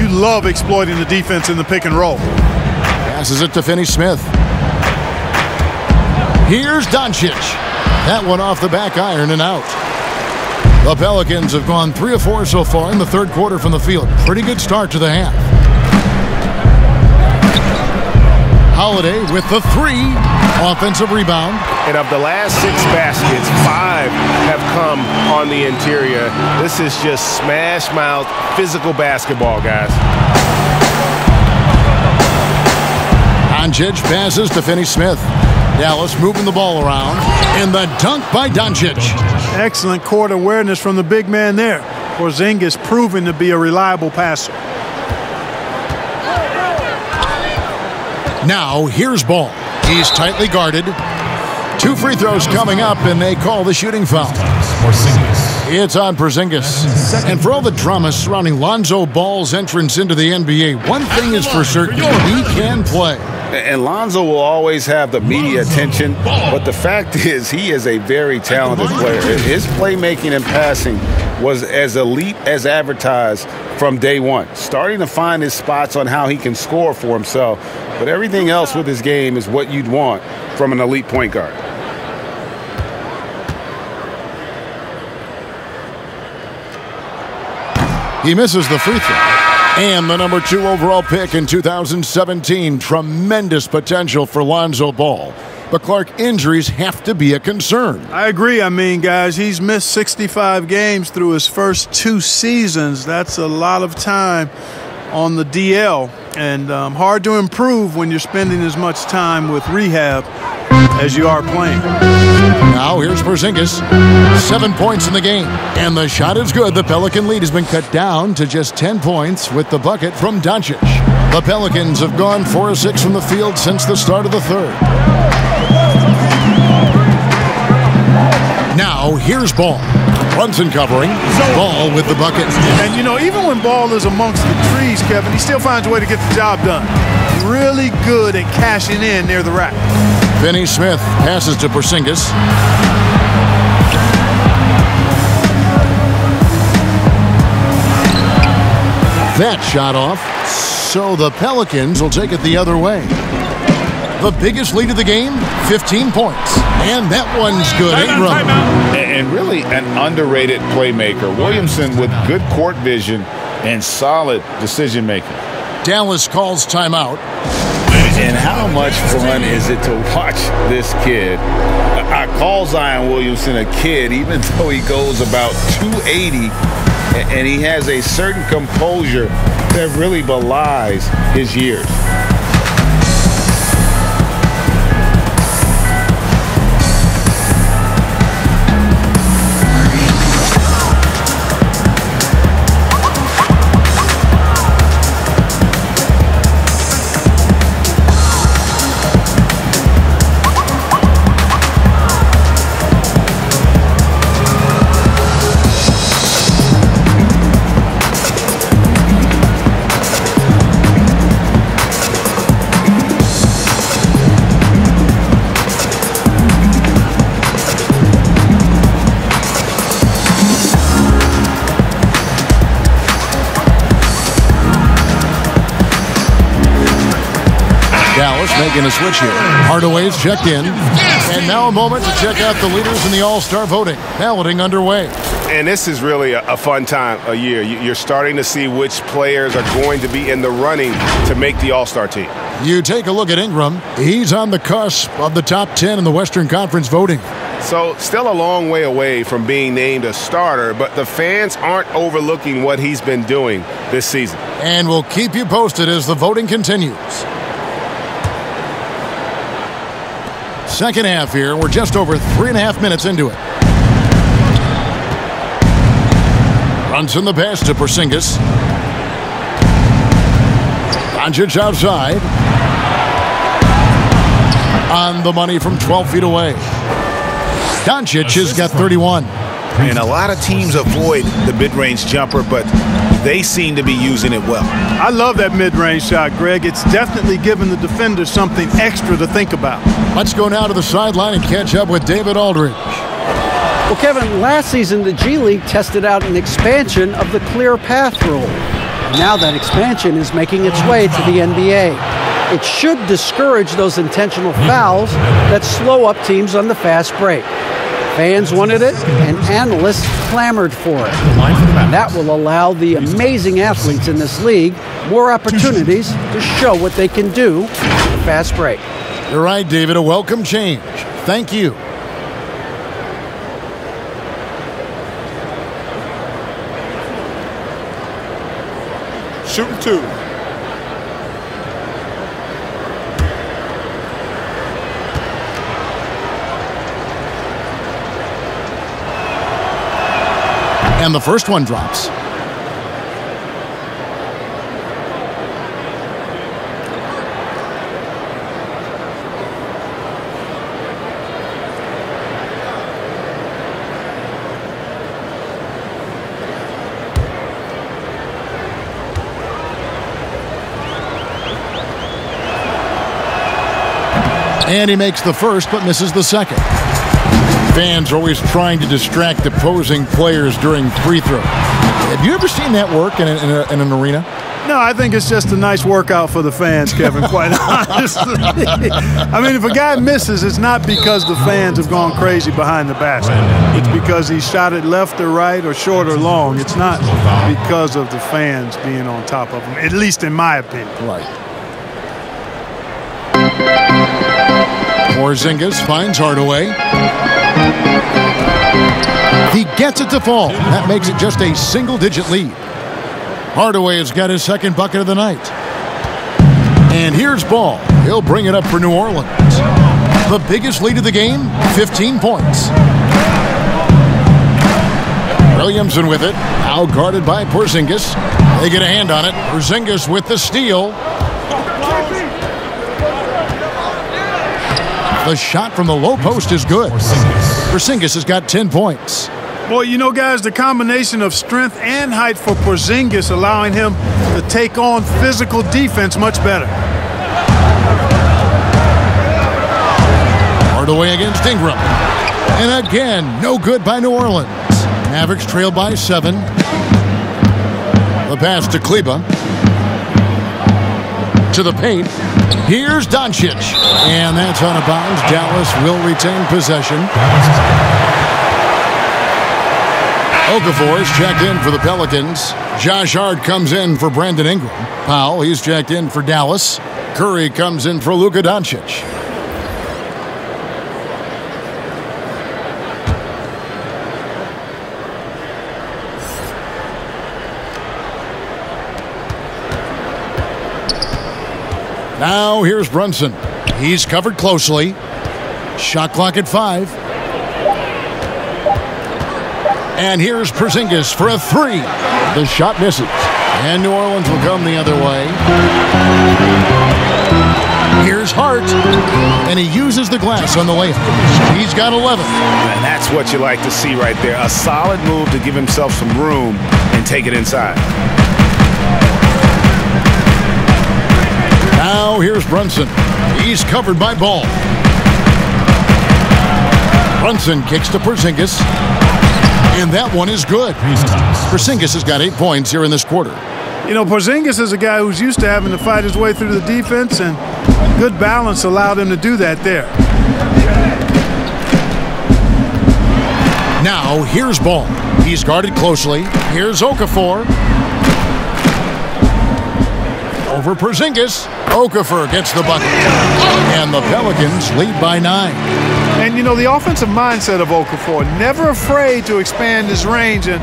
E: you love exploiting the defense in the pick and roll.
A: Passes it to Finney-Smith. Here's Doncic. That one off the back iron and out. The Pelicans have gone 3 of 4 so far in the third quarter from the field. Pretty good start to the half. Holiday with the 3. Offensive rebound.
G: And of the last 6 baskets, 5 have come on the interior. This is just smash-mouth physical basketball, guys.
A: Doncic passes to Finney-Smith. Dallas moving the ball around. And the dunk by Doncic.
E: Excellent court awareness from the big man there. Porzingis proving to be a reliable passer.
A: Now, here's Ball. He's tightly guarded. 2 free throws coming up, and they call the shooting foul. It's on Porzingis. And for all the drama surrounding Lonzo Ball's entrance into the NBA, one thing is for certain, he can play.
C: And Lonzo will always have the media attention, but the fact is he is a very talented player. His playmaking and passing was as elite as advertised from day one, starting to find his spots on how he can score for himself. But everything else with his game is what you'd want from an elite point guard.
A: He misses the free throw. And the number 2 overall pick in 2017. Tremendous potential for Lonzo Ball. But, Clark, injuries have to be a concern.
E: I agree. I mean, guys, he's missed 65 games through his first 2 seasons. That's a lot of time on the DL. And hard to improve when you're spending as much time with rehab as you are playing.
A: Now here's Porzingis. 7 points in the game. And the shot is good. The Pelican lead has been cut down to just 10 points with the bucket from Doncic. The Pelicans have gone 4 of 6 from the field since the start of the third. Now here's Ball. Brunson covering. Ball with the bucket.
E: And, you know, even when Ball is amongst the trees, Kevin, he still finds a way to get the job done. Really good at cashing in near the rack.
A: Finney Smith passes to Porzingis. That shot off, so the Pelicans will take it the other way. The biggest lead of the game, 15 points. And that one's good.
C: And really an underrated playmaker. Williamson with good court vision and solid decision-making.
A: Dallas calls timeout.
C: And how much fun is it to watch this kid? I call Zion Williamson a kid, even though he goes about 280, and he has a certain composure that really belies his years.
A: Making a switch here. Hardaway's checked in. And now a moment to check out the leaders in the All-Star voting. Balloting underway.
G: And this is really a fun time of year. You're starting to see which players are going to be in the running to make the All-Star team.
A: You take a look at Ingram. He's on the cusp of the top 10 in the Western Conference voting.
G: So still a long way away from being named a starter, but the fans aren't overlooking what he's been doing this season.
A: And we'll keep you posted as the voting continues. Second half here. We're just over 3.5 minutes into it. Brunson the pass to Porzingis. Doncic outside. On the money from 12 feet away. Doncic has got 31.
N: And a lot of teams avoid the mid-range jumper, but they seem to be using it well.
E: I love that mid-range shot, Greg. It's definitely given the defender something extra to think about.
A: Let's go now to the sideline and catch up with David Aldridge.
D: Well, Kevin, last season the G League tested out an expansion of the clear path rule. Now that expansion is making its way to the NBA. It should discourage those intentional fouls that slow up teams on the fast break. Fans wanted it, and analysts clamored for it. That will allow the amazing athletes in this league more opportunities to show what they can do with the fast break.
A: You're right, David. A welcome change. Thank you.
M: Shooting two.
A: And the first one drops. And he makes the first, but misses the second. Fans are always trying to distract opposing players during free throws. Have you ever seen that work in an arena?
E: No, I think it's just a nice workout for the fans, Kevin, quite honestly. I mean, if a guy misses, it's not because the fans have gone crazy behind the basket. It's because he shot it left or right or short or long. It's not because of the fans being on top of him, at least in my opinion.
A: Right. Porzingis finds Hardaway. He gets it to fall. That makes it just a single-digit lead. Hardaway has got his second bucket of the night. And here's Ball. He'll bring it up for New Orleans. The biggest lead of the game, 15 points. Williamson with it, now guarded by Porzingis. They get a hand on it. Porzingis with the steal. The shot from the low post is good. Porzingis has got 10 points.
E: Boy, you know, guys, the combination of strength and height for Porzingis allowing him to take on physical defense much better.
A: Hardaway against Ingram. And again, no good by New Orleans. Mavericks trail by 7. The pass to Kleber. To the paint. Here's Doncic. And that's out of bounds. Dallas will retain possession. Okafor is checked in for the Pelicans. Josh Hart comes in for Brandon Ingram. Powell, he's checked in for Dallas. Curry comes in for Luka Doncic. Now here's Brunson. He's covered closely. Shot clock at 5. And here's Porzingis for a 3. The shot misses. And New Orleans will come the other way. Here's Hart. And he uses the glass on the layup. He's got 11.
N: And that's what you like to see right there. A solid move to give himself some room and take it inside.
A: Now here's Brunson. He's covered by Ball. Brunson kicks to Porzingis. And that one is good. Porzingis has got 8 points here in this quarter.
E: You know, Porzingis is a guy who's used to having to fight his way through the defense, and good balance allowed him to do that there.
A: Now here's Ball. He's guarded closely. Here's Okafor. Over Porzingis. Okafor gets the bucket. And the Pelicans lead by 9.
E: And, you know, the offensive mindset of Okafor, never afraid to expand his range and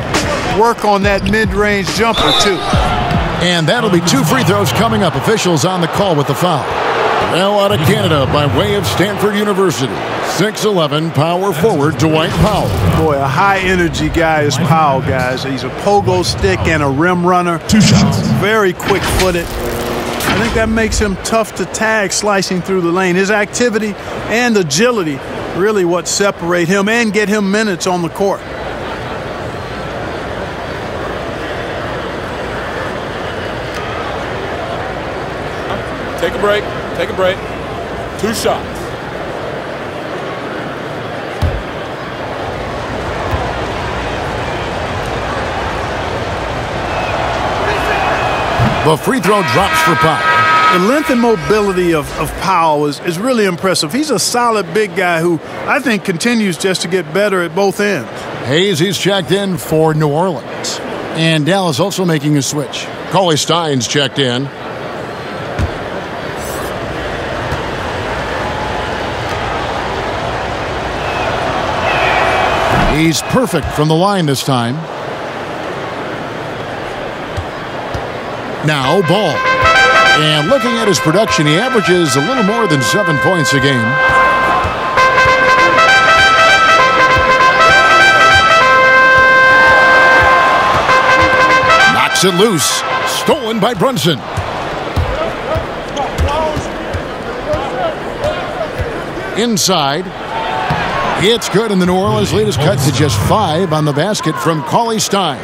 E: work on that mid-range jumper, too.
A: And that'll be 2 free throws coming up. Officials on the call with the foul. Well, out of Canada by way of Stanford University. 6'11", power forward Dwight Powell.
E: Boy, a high-energy guy is Powell, guys. He's a pogo stick and a rim runner.
F: 2 shots.
E: Very quick-footed. I think that makes him tough to tag slicing through the lane. His activity and agility really what separate him and get him minutes on the court.
K: Take a break. Take a break. 2 shots.
A: The free throw drops for Powell.
E: The length and mobility of Powell is really impressive. He's a solid big guy who I think continues just to get better at both ends.
A: Hayes, he's checked in for New Orleans. And Dallas also making a switch. Cauley Stein's checked in. He's perfect from the line this time. Now Ball. And looking at his production, he averages a little more than 7 points a game. Knocks it loose. Stolen by Brunson. Inside. It's good, and the New Orleans lead is cut to just 5 on the basket from Cauley Stein.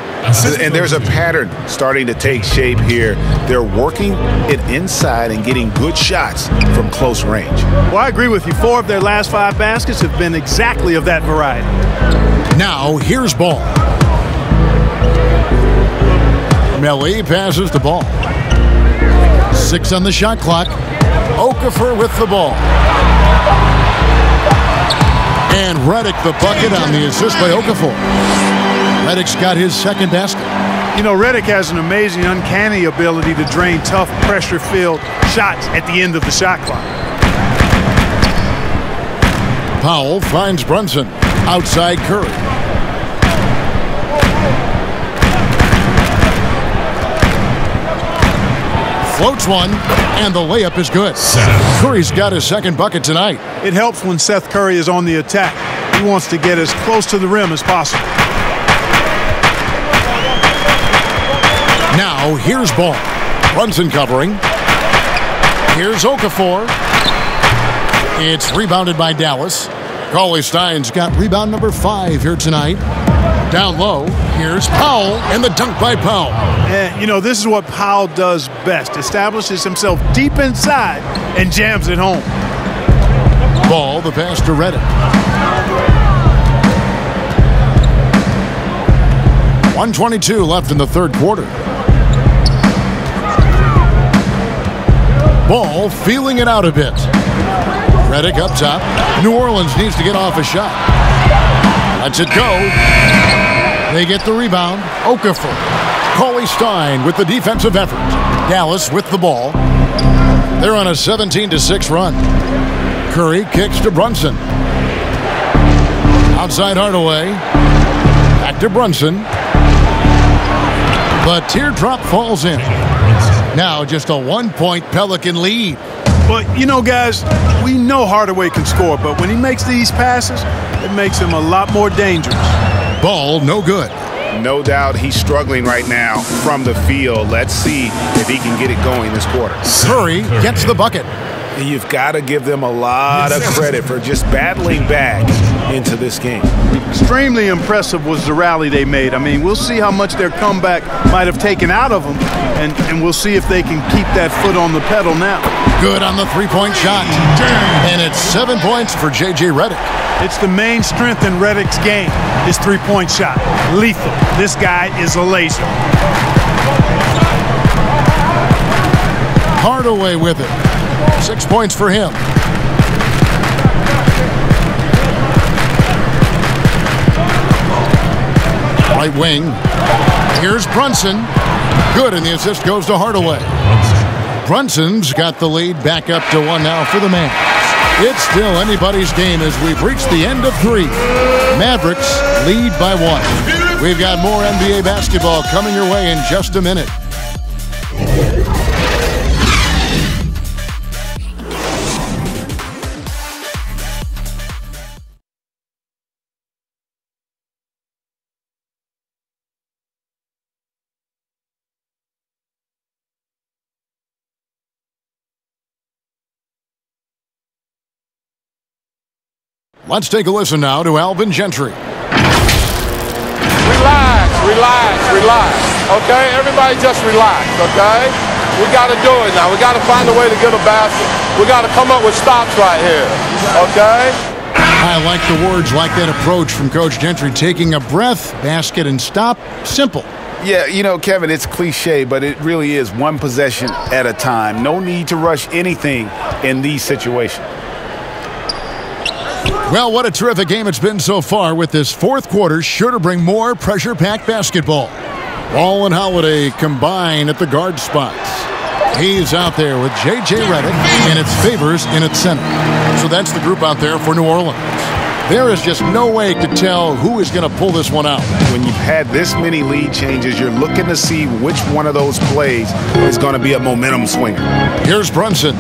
N: And there's a pattern starting to take shape here. They're working it inside and getting good shots from close range.
E: Well, I agree with you. 4 of their last 5 baskets have been exactly of that variety.
A: Now, here's Ball. Melly passes the ball. 6 on the shot clock. Okafor with the ball. And Redick the bucket on the assist by Okafor. Redick's got his second basket.
E: You know, Redick has an amazing, uncanny ability to drain tough, pressure-filled shots at the end of the shot clock.
A: Powell finds Brunson. Outside Curry. Floats one, and the layup is good. Curry's got his second bucket tonight.
E: It helps when Seth Curry is on the attack. He wants to get as close to the rim as possible.
A: Now, here's Ball. Brunson covering. Here's Okafor. It's rebounded by Dallas. Cauley-Stein's got rebound number 5 here tonight. Down low, here's Powell, and the dunk by Powell.
E: And, you know, this is what Powell does best. Establishes himself deep inside and jams it home.
A: Ball, the pass to Reddick. 1:22 left in the third quarter. Ball feeling it out a bit. Reddick up top. New Orleans needs to get off a shot. Lets it go. They get the rebound. Okafor. Cauley-Stein with the defensive effort. Dallas with the ball. They're on a 17-6 run. Curry kicks to Brunson. Outside Hardaway. Back to Brunson. The teardrop falls in. Now just a 1-point Pelican lead.
E: But, you know, guys, we know Hardaway can score, but when he makes these passes, it makes him a lot more dangerous.
A: Ball, no good.
N: No doubt he's struggling right now from the field. Let's see if he can get it going this quarter.
A: Curry gets the bucket.
N: You've got to give them a lot of credit for just battling back into this game.
E: Extremely impressive was the rally they made. I mean, we'll see how much their comeback might have taken out of them, and we'll see if they can keep that foot on the pedal now.
A: Good on the three-point shot. And it's 7 points for J.J. Reddick.
E: It's the main strength in Reddick's game, his three-point shot. Lethal. This guy is a laser.
A: Hardaway with it. 6 points for him. Right wing. Here's Brunson. Good, and the assist goes to Hardaway. Brunson's got the lead back up to 1 now for the Mavs. It's still anybody's game as we've reached the end of 3. Mavericks lead by 1. We've got more NBA basketball coming your way in just a minute. Let's take a listen now to Alvin Gentry.
I: Relax. Okay? Everybody just relax, okay? We got to do it now. We got to find a way to get a basket. We got to come up with stops right here, okay?
A: I like the words, like that approach from Coach Gentry. Taking a breath, basket and stop. Simple.
N: Yeah, you know, Kevin, it's cliche, but it really is one possession at a time. No need to rush anything in these situations.
A: Well, what a terrific game it's been so far, with this fourth quarter sure to bring more pressure-packed basketball. Ball and Holiday combine at the guard spots. He's out there with J.J. Reddick, and it's Favors in its center. So that's the group out there for New Orleans. There is just no way to tell who is going to pull this one out.
N: When you've had this many lead changes, you're looking to see which one of those plays is going to be a momentum swinger.
A: Here's Brunson.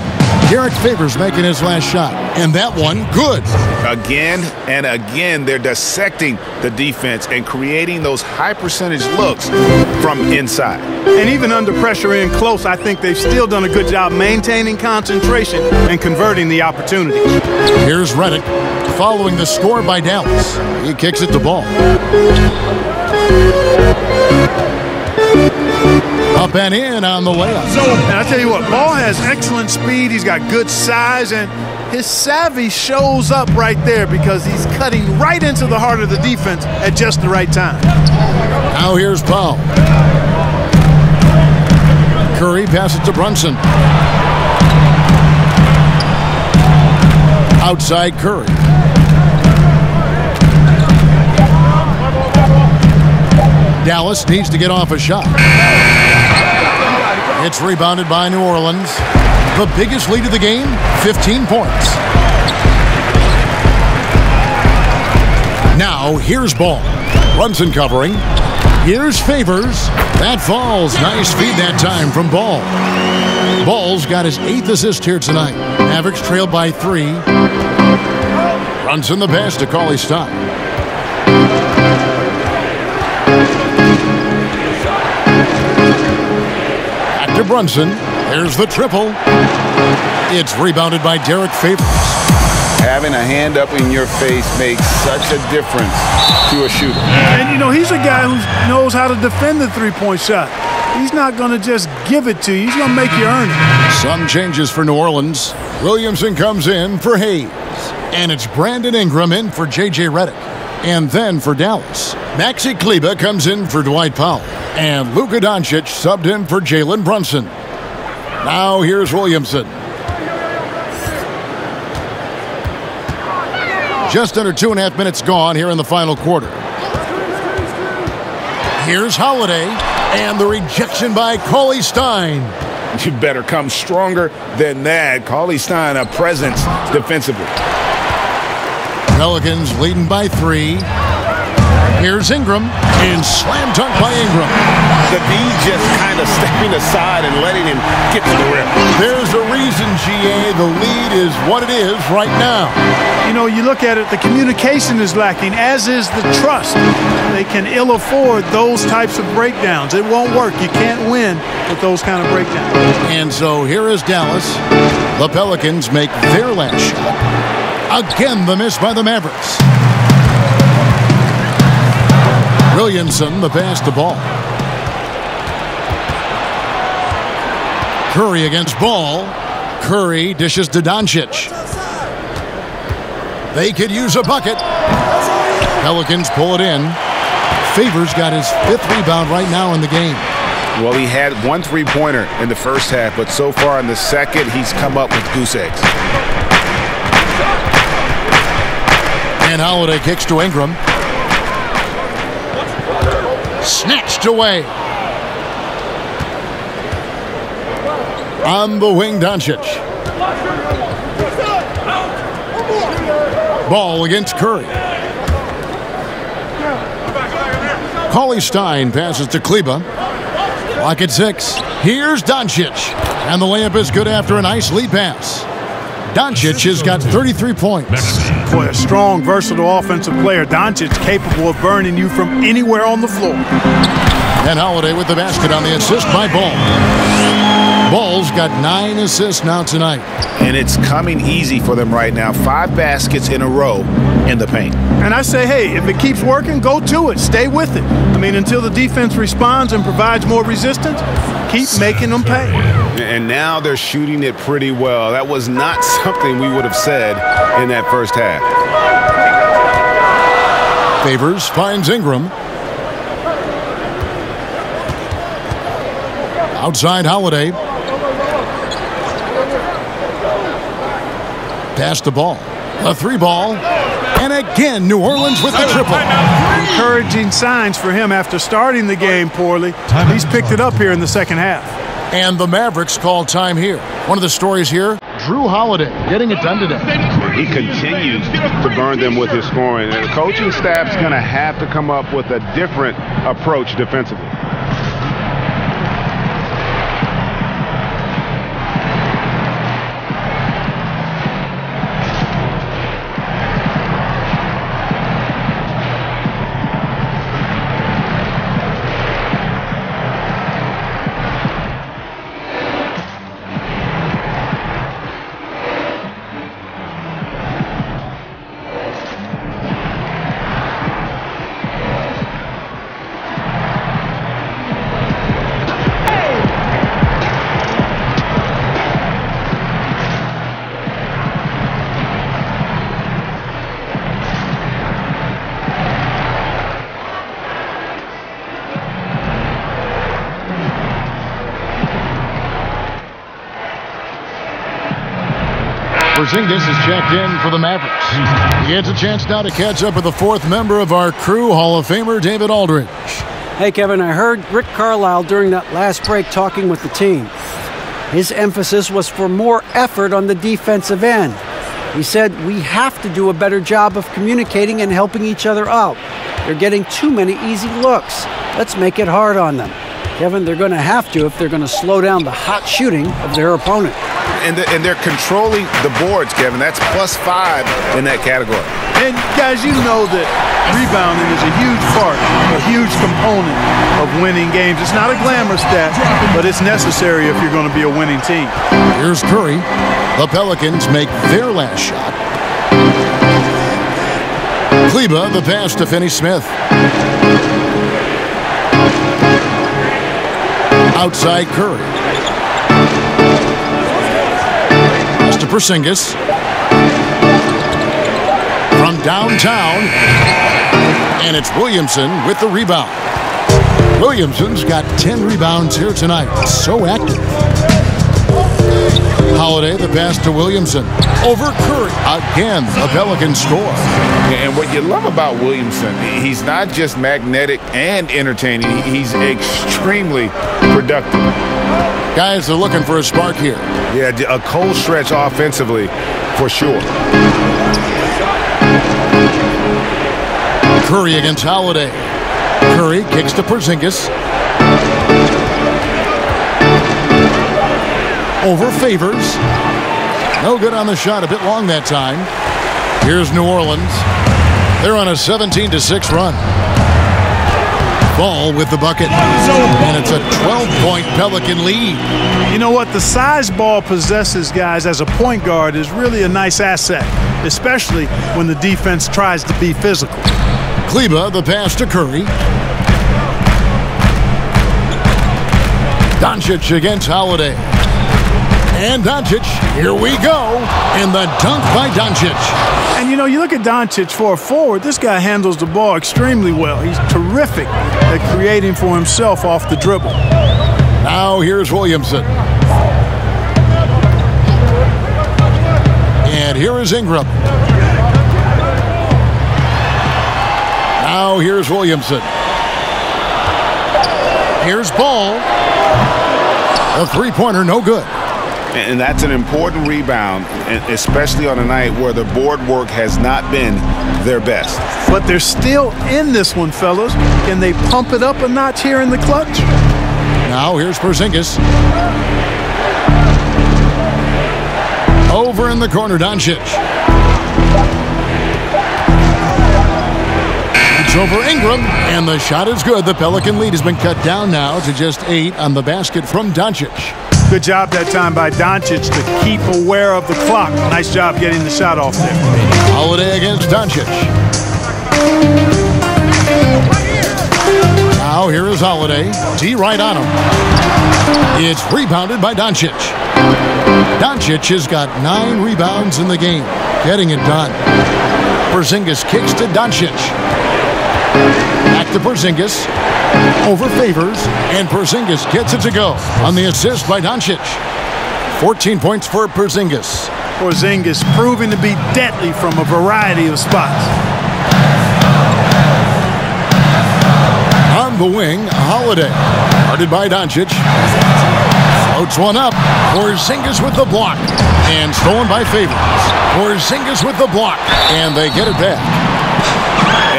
A: Derek Favors making his last shot, and that one good.
N: Again and again, they're dissecting the defense and creating those high-percentage looks from inside.
E: And even under pressure in close, I think they've still done a good job maintaining concentration and converting the opportunities.
A: Here's Reddick following the score by Dallas. He kicks it to Ball. Up and in on the layup.
E: And I tell you what, Ball has excellent speed. He's got good size, and his savvy shows up right there because he's cutting right into the heart of the defense at just the right time.
A: Now here's Powell. Curry passes to Brunson. Outside Curry. Dallas needs to get off a shot. It's rebounded by New Orleans. The biggest lead of the game, 15 points. Now, here's Ball. Brunson covering. Here's Favors. That falls. Nice feed that time from Ball. Ball's got his 8th assist here tonight. Mavericks trailed by 3. Brunson the pass to Cauley Stein. Back to Brunson. There's the triple. It's rebounded by Derek Favors.
N: Having a hand up in your face makes such a difference to a shooter.
E: And, you know, he's a guy who knows how to defend the three-point shot. He's not going to just give it to you. He's going to make you earn it.
A: Some changes for New Orleans. Williamson comes in for Hayes. And it's Brandon Ingram in for J.J. Redick. And then for Dallas, Maxi Kleber comes in for Dwight Powell. And Luka Doncic subbed in for Jalen Brunson. Now here's Williamson. Just under 2.5 minutes gone here in the final quarter. Here's Holiday, and the rejection by Cauley Stein.
C: You better come stronger than that. Cauley Stein, a presence defensively.
A: Pelicans leading by 3. Here's Ingram, and slam dunk by Ingram.
N: The D just kind of stepping aside and letting him get to the rim.
A: There's a reason, GA, the lead is what it is right now.
E: You know, you look at it, the communication is lacking, as is the trust. They can ill afford those types of breakdowns. It won't work. You can't win with those kind of breakdowns.
A: And so here is Dallas. The Pelicans make their last shot. Again, the miss by the Mavericks. Williamson, the pass to Ball. Curry against Ball. Curry dishes to Doncic. They could use a bucket. Pelicans pull it in. Favors got his 5th rebound right now in the game.
N: Well, he had 1 3-pointer in the first half, but so far in the second, he's come up with goose eggs.
A: And Holiday kicks to Ingram. Snatched away. On the wing, Doncic. Ball against Curry. Cauley Stein passes to Kleber. Clock at 6. Here's Doncic. And the layup is good after a nice lead pass. Doncic has got 33 points.
E: Boy, a strong, versatile offensive player. Doncic capable of burning you from anywhere on the floor.
A: And Holiday with the basket on the assist by Ball. Ball's got 9 assists now tonight.
N: And it's coming easy for them right now. 5 baskets in a row in the paint.
E: And I say, hey, if it keeps working, go to it. Stay with it. I mean, until the defense responds and provides more resistance, keep making them pay.
N: And now they're shooting it pretty well. That was not something we would have said in that first half.
A: Favors finds Ingram. Outside Holiday. Pass the ball. A 3-ball. And again, New Orleans with the triple.
E: Encouraging signs for him after starting the game poorly. He's picked it up here in the second half.
A: And the Mavericks call time here. One of the stories here, Drew Holiday getting it done today.
N: He continues to burn them with his scoring. And the coaching staff's going to have to come up with a different approach defensively.
A: Porzingis is checked in for the Mavericks. He gets a chance now to catch up with the 4th member of our crew, Hall of Famer David Aldridge.
D: Hey, Kevin, I heard Rick Carlisle during that last break talking with the team. His emphasis was for more effort on the defensive end. He said, we have to do a better job of communicating and helping each other out. They're getting too many easy looks. Let's make it hard on them. Kevin, they're going to have to if they're going to slow down the hot shooting of their opponent.
N: And they're controlling the boards, Kevin. That's +5 in that category.
E: And guys, you know that rebounding is a huge part, a huge component of winning games. It's not a glamour stat, but it's necessary if you're going to be a winning team.
A: Here's Curry. The Pelicans make their last shot. Kleba, the pass to Finney-Smith. Outside Curry. Pass to Porzingis. From downtown. And it's Williamson with the rebound. Williamson's got 10 rebounds here tonight. So active. Holiday, the pass to Williamson. Over Curry. Again, the Pelicans score.
C: And what you love about Williamson, he's not just magnetic and entertaining. He's extremely productive.
A: Guys are looking for a spark here.
N: Yeah, a cold stretch offensively for sure.
A: Curry against Holiday. Curry kicks to Porzingis. Over Favors. No good on the shot. A bit long that time. Here's New Orleans. They're on a 17-6 run. Ball with the bucket. And it's a 12-point Pelican lead.
E: You know what? The size Ball possesses, guys, as a point guard is really a nice asset, especially when the defense tries to be physical.
A: Kleba, the pass to Curry. Doncic against Holiday. And Doncic, here we go. And the dunk by Doncic.
E: And you know, you look at Doncic for a forward, this guy handles the ball extremely well. He's terrific at creating for himself off the dribble.
A: Now here's Williamson. And here is Ingram. Now here's Williamson. Here's Ball. A three-pointer, no good.
N: And that's an important rebound, especially on a night where the board work has not been their best.
E: But they're still in this one, fellas. Can they pump it up a notch here in the clutch?
A: Now here's Porzingis. Over in the corner, Doncic. It's over Ingram, and the shot is good. The Pelican lead has been cut down now to just 8 on the basket from Doncic.
E: Good job that time by Doncic to keep aware of the clock. Nice job getting the shot off there.
A: Holiday against Doncic. Now here is Holiday. D right on him. It's rebounded by Doncic. Doncic has got 9 rebounds in the game. Getting it done. Porzingis kicks to Doncic. Back to Porzingis. Over Favors, and Porzingis gets it to go on the assist by Doncic. 14 points for Porzingis.
E: Porzingis proving to be deadly from a variety of spots.
A: On the wing, Holiday. Guarded by Doncic. Floats one up. Porzingis with the block. And stolen by Favors. Porzingis with the block. And they get it back.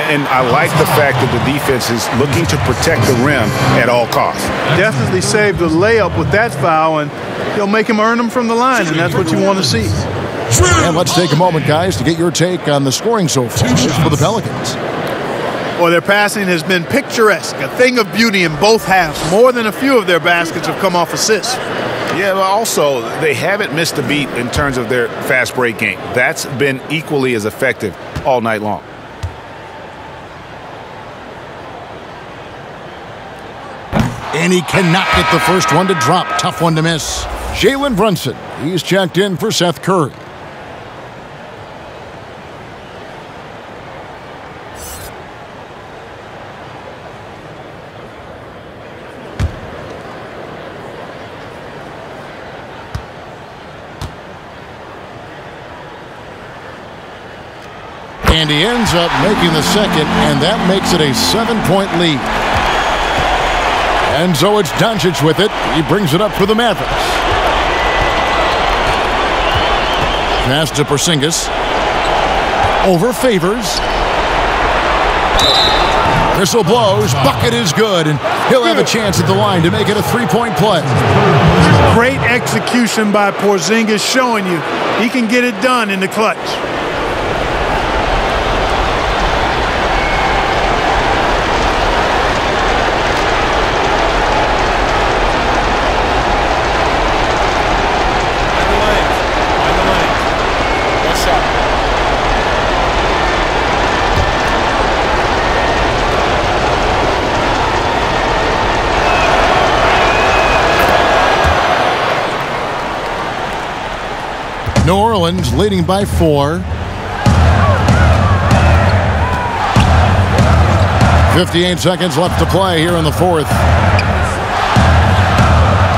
N: And I like the fact that the defense is looking to protect the rim at all costs.
E: Definitely saved the layup with that foul, and he'll make him earn them from the line, and that's what you want to see.
A: And let's take a moment, guys, to get your take on the scoring so far for the Pelicans.
E: Well, their passing has been picturesque, a thing of beauty in both halves. More than a few of their baskets have come off assists.
N: Yeah, but also, they haven't missed a beat in terms of their fast break game. That's been equally as effective all night long.
A: And he cannot get the first one to drop. Tough one to miss. Jalen Brunson. He's checked in for Seth Curry. And he ends up making the second, and that makes it a 7-point lead. And so it's Doncic with it. He brings it up for the Mavericks. Pass to Porzingis. Over Favors. Whistle blows, bucket is good, and he'll have a chance at the line to make it a three-point play.
E: Great execution by Porzingis, showing you he can get it done in the clutch.
A: New Orleans leading by 4. 58 seconds left to play here in the fourth.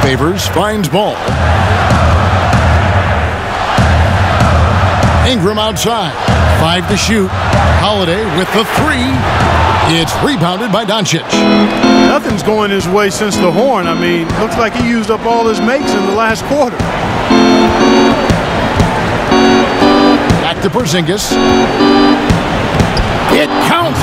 A: Favors finds ball. Ingram outside. 5 to shoot. Holiday with the 3. It's rebounded by Doncic.
E: Nothing's going his way since the horn. I mean, looks like he used up all his makes in the last quarter.
A: Back to Porzingis. It counts,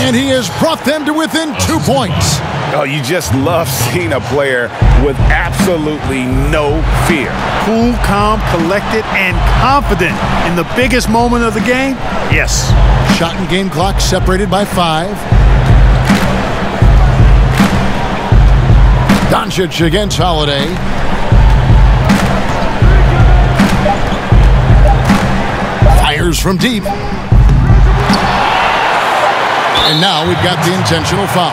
A: and he has brought them to within 2 points.
N: Oh, you just love seeing a player with absolutely no fear.
E: Cool, calm, collected, and confident in the biggest moment of the game. Yes.
A: Shot and game clock separated by 5. Doncic against Holiday. Fires from deep. And now we've got the intentional foul.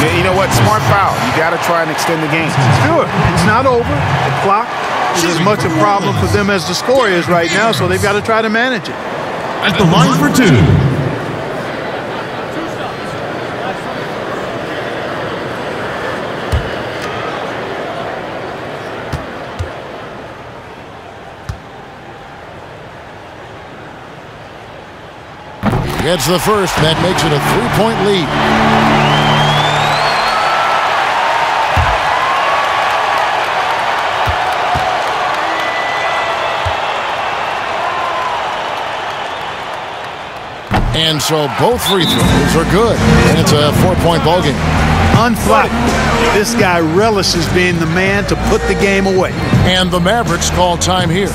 N: Yeah, you know what? Smart foul. You got to try and extend the game.
E: Sure. It's not over. The clock is as much a problem for them as the score is right now, so they've got to try to manage it.
F: At the line for 2.
A: Gets the first. That makes it a 3-point lead. And so both free throws are good. And it's a 4-point ball game.
E: Unflapped. This guy relishes being the man to put the game away.
A: And the Mavericks call time here.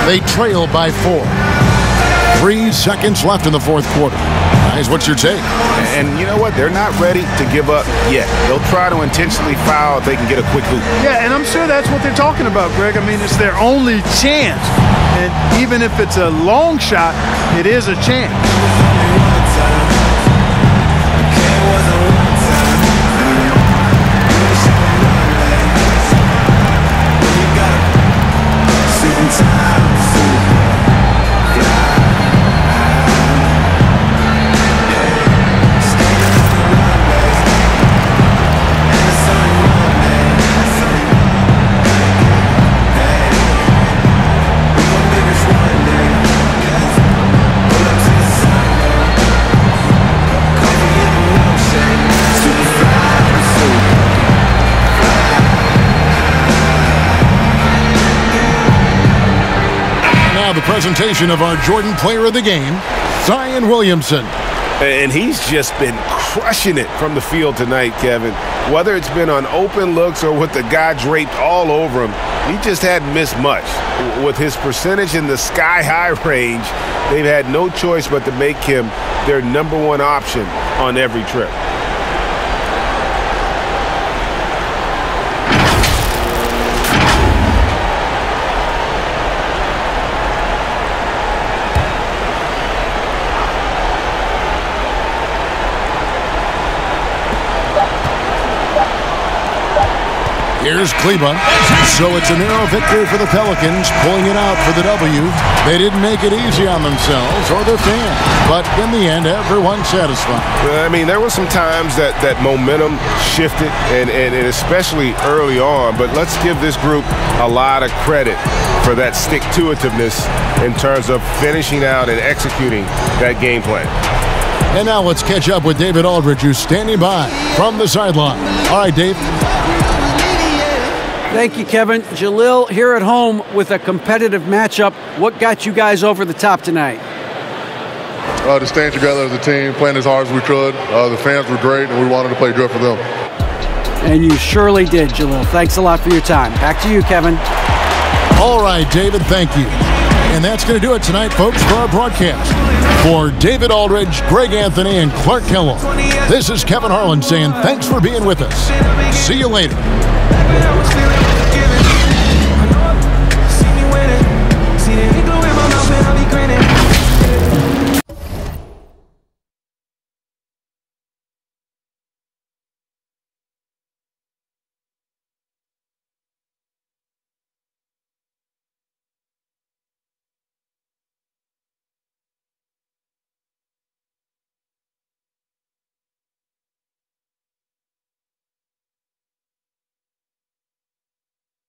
A: They trail by 4. 3 seconds left in the fourth quarter. Guys, what's your take?
N: And you know what? They're not ready to give up yet. They'll try to intentionally foul if they can get a quick hoop.
E: Yeah, and I'm sure that's what they're talking about, Greg. I mean, it's their only chance. And even if it's a long shot, it is a chance.
A: The presentation of our Jordan Player of the Game, Zion Williamson.
O: And he's just been crushing it from the field tonight, Kevin. Whether it's been on open looks or with the guy draped all over him, he just hadn't missed much. With his percentage in the sky-high range, they've had no choice but to make him their #1 option on every trip.
A: Here's Kleba. So it's a narrow victory for the Pelicans, pulling it out for the W. They didn't make it easy on themselves or their fans, but in the end, everyone's satisfied.
O: I mean, there were some times that momentum shifted, and especially early on, but let's give this group a lot of credit for that stick-to-itiveness in terms of finishing out and executing that game plan.
A: And now let's catch up with David Aldridge, who's standing by from the sideline. All right, Dave.
D: Thank you, Kevin. Jalil here at home with a competitive matchup. What got you guys over the top tonight?
P: to stand together as a team, playing as hard as we could. The fans were great, and we wanted to play good for them.
D: And you surely did, Jalil. Thanks a lot for your time. Back to you, Kevin.
A: All right, David, thank you. And that's going to do it tonight, folks, for our broadcast. For David Aldridge, Greg Anthony, and Clark Kellogg, this is Kevin Harlan saying thanks for being with us. See you later.